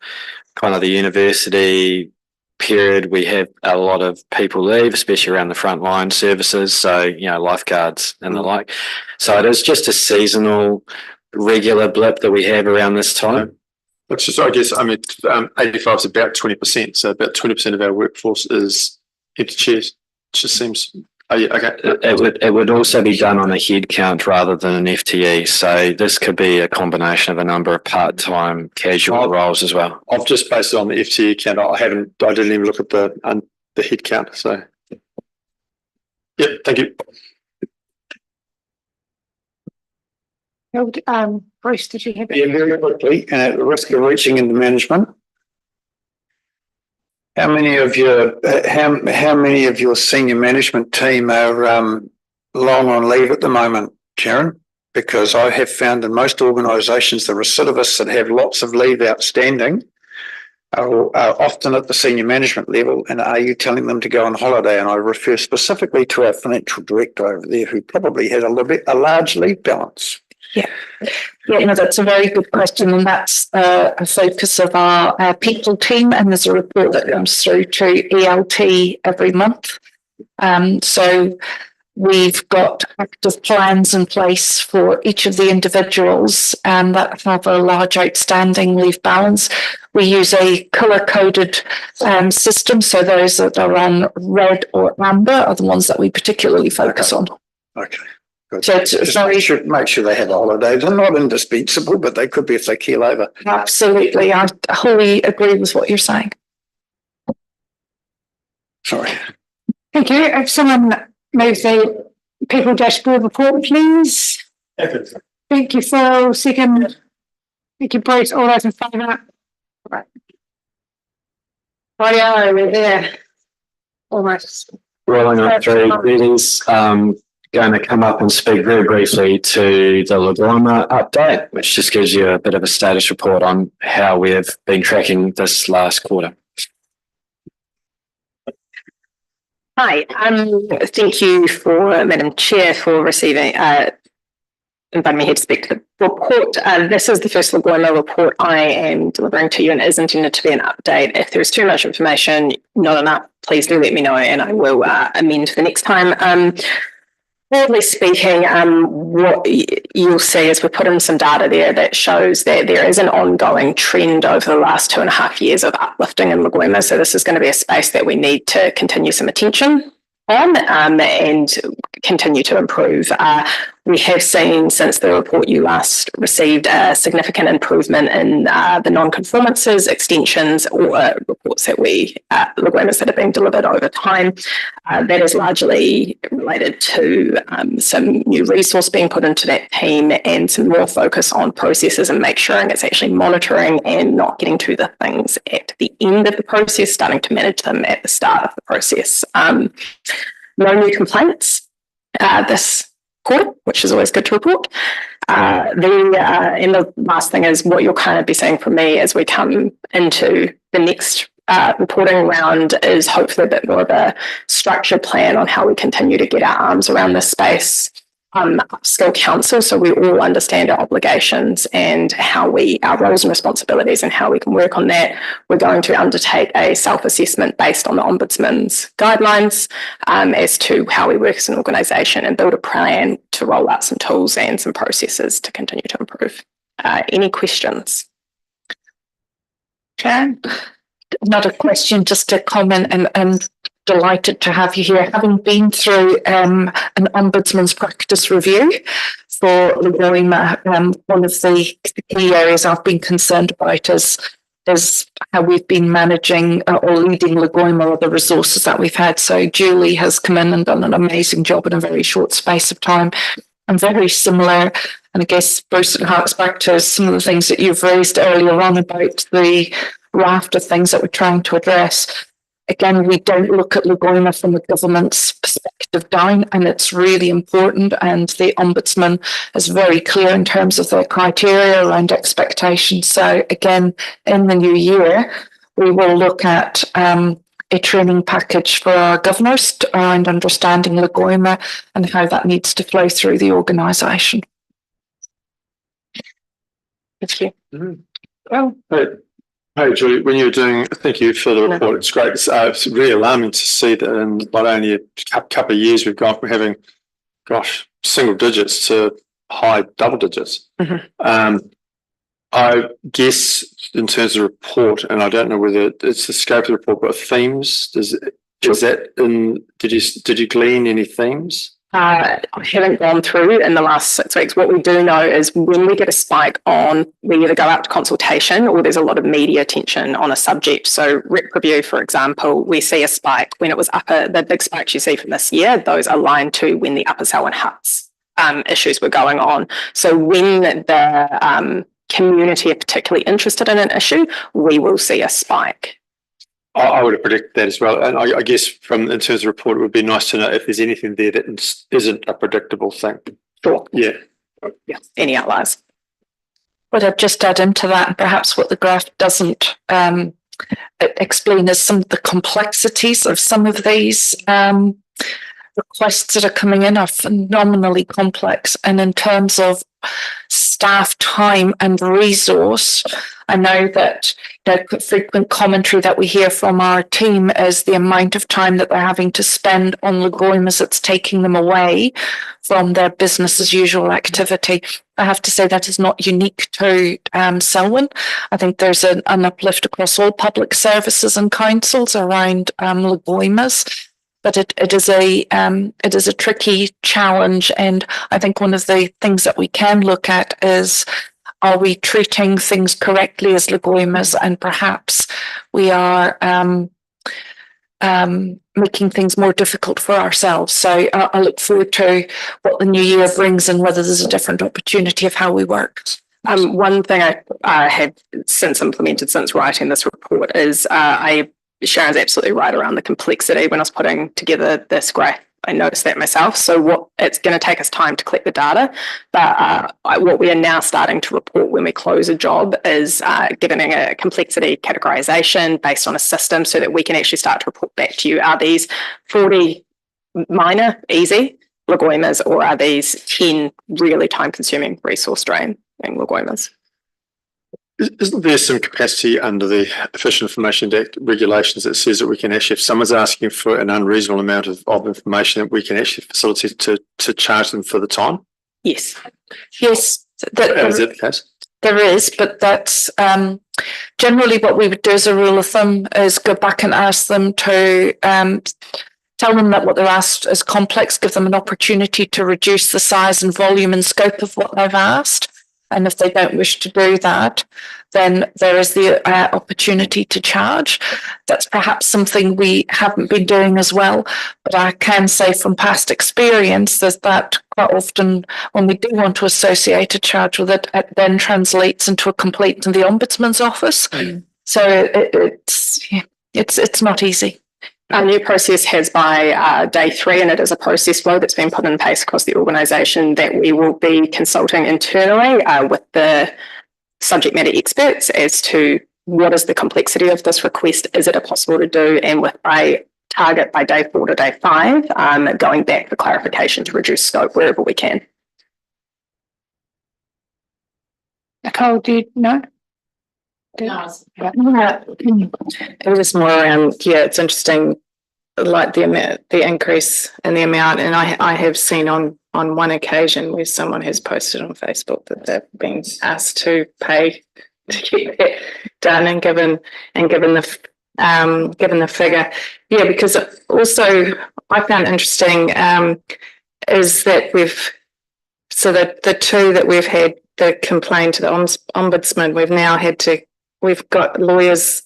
kind of the university period, we have a lot of people leave, especially around the frontline services. So, lifeguards and the like. So it is just a seasonal, regular blip that we have around this time. Which is, I guess, 85 is about 20%. So about 20% of our workforce is empty chairs. It just seems, okay. It would also be done on a head count rather than an FTE. So this could be a combination of a number of part-time casual roles as well. I've just based it on the FTE count. I didn't even look at the head count. So yeah, thank you. Bruce, did you have it? Yeah, very quickly, and at the risk of reaching into management, how many of your senior management team are long on leave at the moment, Karen? Because I have found in most organisations the recidivists that have lots of leave outstanding are often at the senior management level. And are you telling them to go on holiday? And I refer specifically to our financial director over there, who probably has a large leave balance. Yeah, that's a very good question, and that's a focus of our people team. And there's a report that comes through to ELT every month. So we've got active plans in place for each of the individuals that have a large outstanding leave balance. We use a colour-coded system, so those that are on red or amber are the ones that we particularly focus on. Okay. Good. So it's make sure they have a holiday. They're not indispensable, but they could be if they keel over. Absolutely. I wholly agree with what you're saying. Sorry. Thank you. If someone moves the people dashboard report, please. Thank you, Phil. Second. Thank you, Bruce. All those in favour? Right. Rightio, we're there. Almost. Rolling on through, Betty's going to come up and speak very briefly to the Lagoima update, which just gives you a bit of a status report on how we've been tracking this last quarter. Hi, thank you for Madam Chair for receiving inviting me here to speak to the report. This is the first Lagoima report I am delivering to you and is intended to be an update. If there is too much information, not enough, please do let me know and I will amend for the next time. Broadly speaking, what you'll see is we put in some data there that shows that there is an ongoing trend over the last 2.5 years of uplifting in Lagoima. So this is going to be a space that we need to continue some attention on and continue to improve. We have seen since the report you last received a significant improvement in the non-conformances, extensions or reports that Lagoimas that have been delivered over time. That is largely related to some new resource being put into that team and some more focus on processes and make sure it's actually monitoring and not getting to the things at the end of the process, starting to manage them at the start of the process. No new complaints this quarter, which is always good to report. And the last thing is what you'll kind of be seeing from me as we come into the next reporting round is hopefully a bit more of a structured plan on how we continue to get our arms around this space. Upskill council, so we all understand our obligations and how our roles and responsibilities and how we can work on that. We're going to undertake a self-assessment based on the Ombudsman's guidelines as to how we work as an organisation and build a plan to roll out some tools and some processes to continue to improve. Any questions? Sharon? Not a question, just a comment, and delighted to have you here. Having been through an Ombudsman's practice review for Lagoima, one of the key areas I've been concerned about is how we've been managing or leading Lagoima or the resources that we've had. So Julie has come in and done an amazing job in a very short space of time, and very similar. And I guess Bruce, it harks back to some of the things that you've raised earlier on about the raft of things that we're trying to address. Again, we don't look at Lagoima from a government's perspective down, and it's really important. And the Ombudsman is very clear in terms of their criteria around expectations. So again, in the new year, we will look at a training package for our governors around understanding Lagoima and how that needs to flow through the organisation. Thank you. Mm-hmm. Well, hey, Julie, when you're doing, thank you for the report. It's great. It's really alarming to see that in not only a couple of years, we've gone from having, single digits to high double digits. Mm-hmm. I guess in terms of report, and I don't know whether it's the scope of the report, but themes, did you glean any themes? I haven't gone through in the last 6 weeks. What we do know is when we get a spike on, we either go out to consultation or there's a lot of media attention on a subject. So rep review, for example, we see a spike when it was the big spikes you see from this year, those align to when the Upper Selwyn Huts issues were going on. So when the community are particularly interested in an issue, we will see a spike. I would have predicted that as well. And I guess in terms of report, it would be nice to know if there's anything there that isn't a predictable thing. Sure. Yeah. Yeah. Any outliers? But I'd just add into that, and perhaps what the graph doesn't explain is some of the complexities of some of these requests that are coming in are phenomenally complex. And in terms of staff time and resource, I know that frequent commentary that we hear from our team is the amount of time that they're having to spend on Lagoimas that's taking them away from their business as usual activity. I have to say that is not unique to Selwyn. I think there's an uplift across all public services and councils around Lagoimas. But it is a tricky challenge, and I think one of the things that we can look at is, are we treating things correctly as Lagoimas, and perhaps we are making things more difficult for ourselves. So I look forward to what the new year brings and whether there's a different opportunity of how we work. One thing I have since implemented since writing this report is Sharon's absolutely right around the complexity. When I was putting together this graph, I noticed that myself. So it's going to take us time to collect the data, but what we are now starting to report when we close a job is giving a complexity categorization based on a system so that we can actually start to report back to you. Are these 40 minor, easy Lagoimas, or are these 10 really time-consuming resource draining Lagoimas? Isn't there some capacity under the Efficient Information Act regulations that says that we can actually, if someone's asking for an unreasonable amount of information, that we can actually facilitate to charge them for the time? Yes. Yes. Is that the case? There is, but that's generally what we would do as a rule of thumb is go back and ask them to tell them that what they're asked is complex, give them an opportunity to reduce the size and volume and scope of what they've asked. And if they don't wish to do that, then there is the opportunity to charge. That's perhaps something we haven't been doing as well. But I can say from past experience that quite often when we do want to associate a charge with it, it then translates into a complaint in the Ombudsman's office. So it's not easy. Our new process has by day 3, and it is a process flow that's been put in place across the organisation, that we will be consulting internally with the subject matter experts as to what is the complexity of this request, is it possible to do, and with a target by day 4 to day 5, going back for clarification to reduce scope wherever we can. Nicole, do you know? It was more around, it's interesting, like the amount, the increase in the amount, and I have seen on one occasion where someone has posted on Facebook that they've been asked to pay to get that done, and given the figure, because also I found interesting is that the two that we've had the complaint to the ombudsman, we've got lawyers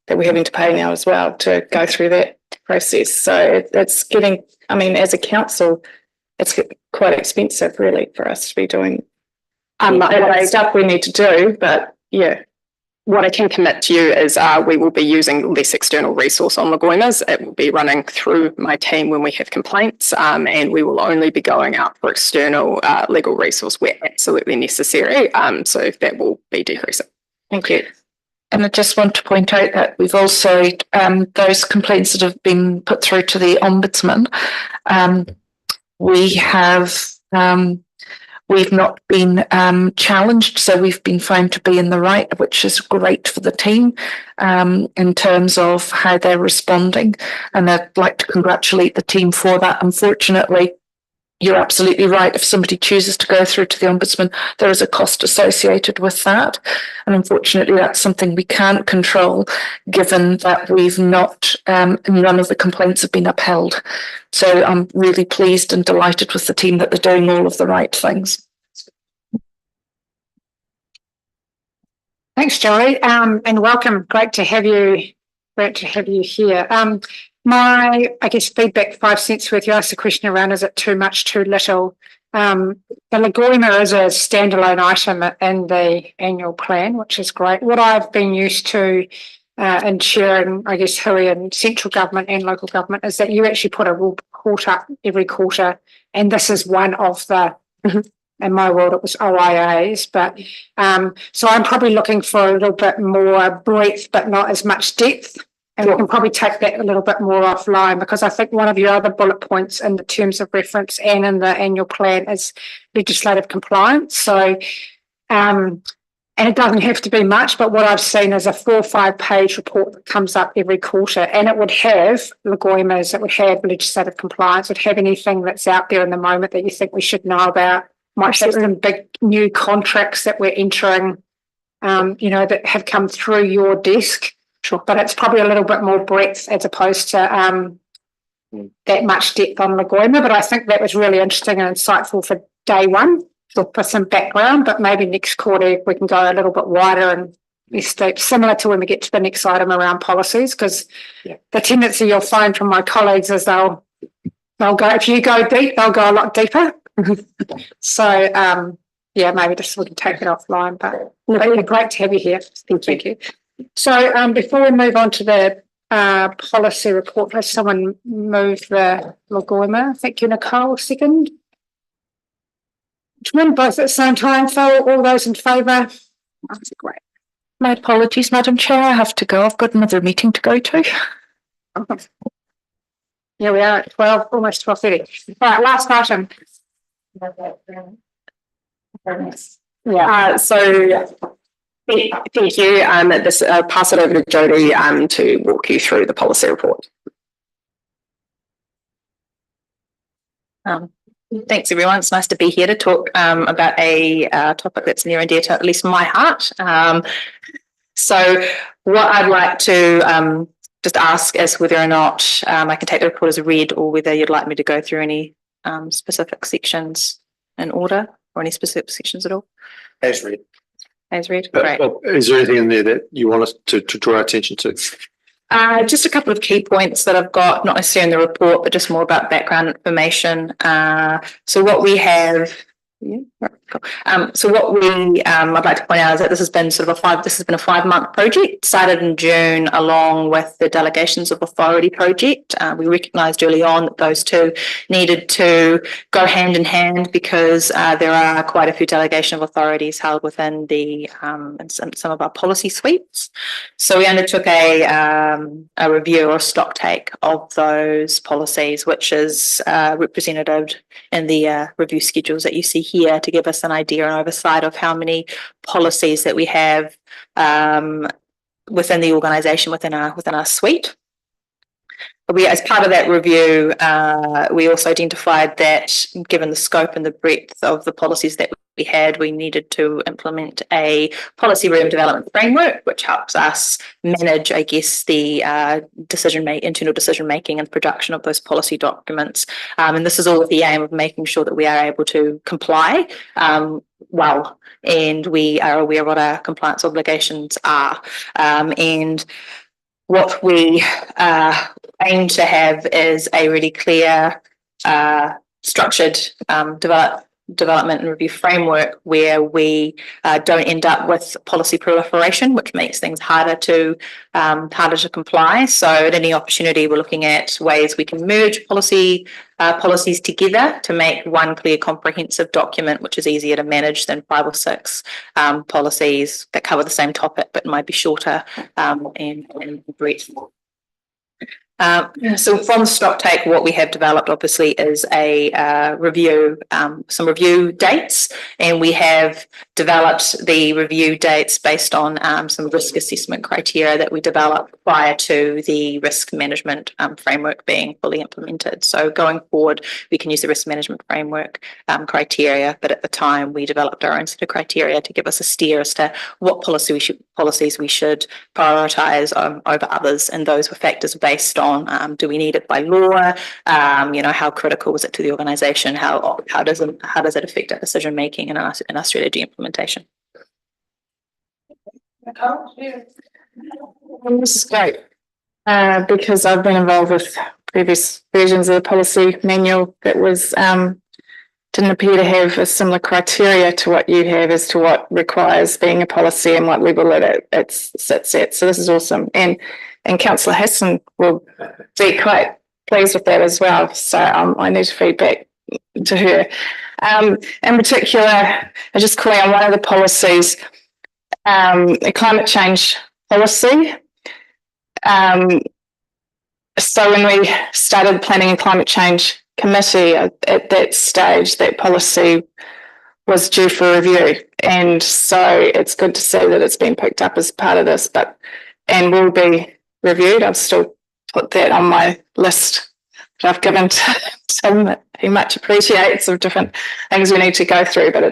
that we're having to pay now as well to go through that process. So it's getting, as a council, it's quite expensive really for us to be doing stuff we need to do, but What I can commit to you is we will be using less external resource on Lagoimas. It will be running through my team when we have complaints, and we will only be going out for external legal resource where absolutely necessary. So that will be decreasing. Thank you. And I just want to point out that we've also, those complaints that have been put through to the Ombudsman, we've not been challenged, so we've been found to be in the right, which is great for the team in terms of how they're responding. And I'd like to congratulate the team for that. Unfortunately, you're absolutely right. If somebody chooses to go through to the Ombudsman, there is a cost associated with that. And unfortunately, that's something we can't control, given that we've not, none of the complaints have been upheld. So I'm really pleased and delighted with the team that they're doing all of the right things. Thanks, Joey, and welcome. Great to have you here. My, feedback, 5 cents worth, you asked the question around, is it too much, too little? The Lagoima is a standalone item in the annual plan, which is great. What I've been used to in chairing, Hui and central government and local government, is that you actually put a report up every quarter, and this is one of the, in my world it was OIAs, but so I'm probably looking for a little bit more breadth, but not as much depth. And we can probably take that a little bit more offline, because I think one of your other bullet points in the terms of reference and in the annual plan is legislative compliance. So, and it doesn't have to be much, but what I've seen is a 4 or 5 page report that comes up every quarter, and it would have Lagoimas, it would have legislative compliance, it would have anything that's out there in the moment that you think we should know about. Might have some big new contracts that we're entering, that have come through your desk. Sure. But it's probably a little bit more breadth as opposed to that much depth on Lagoima. But I think that was really interesting and insightful for day 1 for some background. But maybe next quarter we can go a little bit wider and less deep, similar to when we get to the next item around policies. Because the tendency you'll find from my colleagues is they'll go, if you go deep, they'll go a lot deeper. So maybe just we can take it offline. But great to have you here. Thank you. So before we move on to the policy report, has someone move the Lagoima? Thank you, Nicole. Second. Both at the same time, Phil. All those in favour? That's great. My apologies, Madam Chair. I have to go. I've got another meeting to go to. Here we are at 12, almost 12:30. All right, last item. Thank you. I'll pass it over to Jodie to walk you through the policy report. Thanks, everyone. It's nice to be here to talk about a topic that's near and dear to at least my heart. So what I'd like to just ask is whether or not I can take the report as read, or whether you'd like me to go through any specific sections in order, or any specific sections at all. As read. As read, great. Is there anything in there that you want us to draw attention to? Just a couple of key points that I've got, not necessarily in the report, but just more about background information. So what we have, So what I'd like to point out is that this has been a 5-month project, started in June along with the Delegations of Authority project. We recognised early on that those two needed to go hand in hand because there are quite a few delegation of authorities held within the some of our policy suites. So we undertook a review or stock take of those policies, which is represented in the review schedules that you see here to give us an idea and oversight of how many policies that we have within the organisation, within our suite. As part of that review, we also identified that given the scope and the breadth of the policies that we had, we needed to implement a policy room development framework, which helps us manage, I guess, the internal decision making and production of those policy documents. And this is all with the aim of making sure that we are able to comply well, and we are aware of what our compliance obligations are. And what we aim to have is a really clear, structured development and review framework where we don't end up with policy proliferation, which makes things harder to comply. So at any opportunity, we're looking at ways we can merge policies together to make one clear, comprehensive document, which is easier to manage than 5 or 6 policies that cover the same topic but might be shorter and breadth. So from stock take, what we have developed obviously is a review, some review dates, and we have developed the review dates based on some risk assessment criteria that we developed prior to the risk management framework being fully implemented. So going forward, we can use the risk management framework criteria, but at the time we developed our own set of criteria to give us a steer as to what policies we should prioritise over others, and those were factors based on do we need it by law? How critical is it to the organisation? How does it affect our decision making and our strategy implementation? This is great because I've been involved with previous versions of the policy manual that didn't appear to have a similar criteria to what you have as to what requires being a policy and what level it sits at. So this is awesome. And Councillor Hassan will be quite pleased with that as well. So I need to feed back to her. In particular, I just call out one of the policies, a climate change policy. So when we started planning a climate change committee, at that stage, that policy was due for review. And so it's good to see that it's been picked up as part of this, and will be reviewed. I've still put that on my list that I've given to Tim that he much appreciates of different things we need to go through, but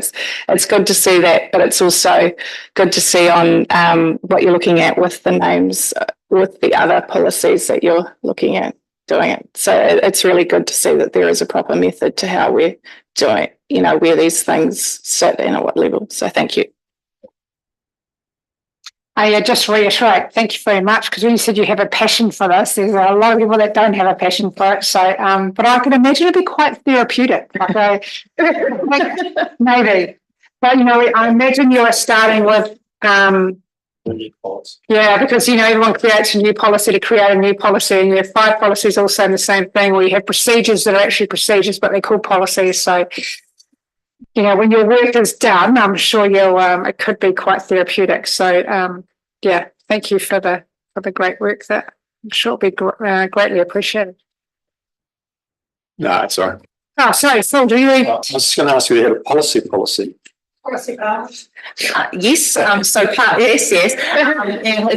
it's good to see that, but it's also good to see on what you're looking at with the names, with the other policies that you're looking at doing it. So it's really good to see that there is a proper method to how we're doing it, where these things sit and at what level. So thank you. I just reiterate, thank you very much, because when you said you have a passion for this, there's a lot of people that don't have a passion for it. So, but I can imagine it'd be quite therapeutic. Maybe, but I imagine you are starting with, because everyone creates a new policy to create a new policy, and you have 5 policies all saying the same thing, where you have procedures that are actually procedures, but they're called policies. So, when your work is done, I'm sure it could be quite therapeutic. So, thank you for the great work that I'm sure will be greatly appreciated. No, it's all right. Oh, sorry, Phil, do you? I was just going to ask you, you had a policy. Yes,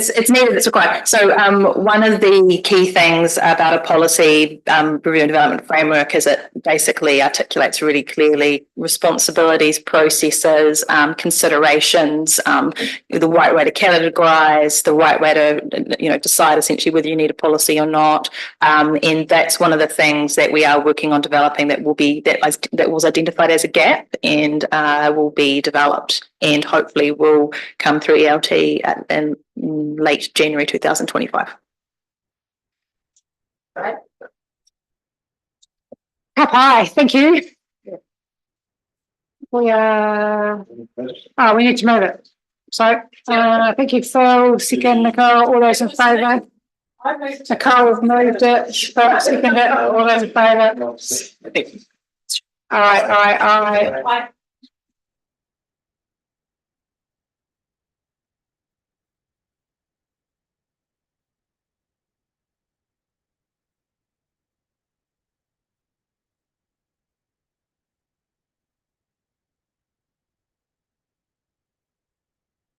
it's needed, it's required. So one of the key things about a policy review and development framework is it basically articulates really clearly responsibilities, processes, considerations, the right way to categorise, the right way to decide essentially whether you need a policy or not, and that's one of the things that we are working on developing that was identified as a gap and will be developed and hopefully will come through ELT in late January 2025. Right. Hi, thank you. we are, we need to move it. So, thank you, Phil, second, Nicole, all those in favour? Nicole have moved it, Phil, second it, all those in favour? All right.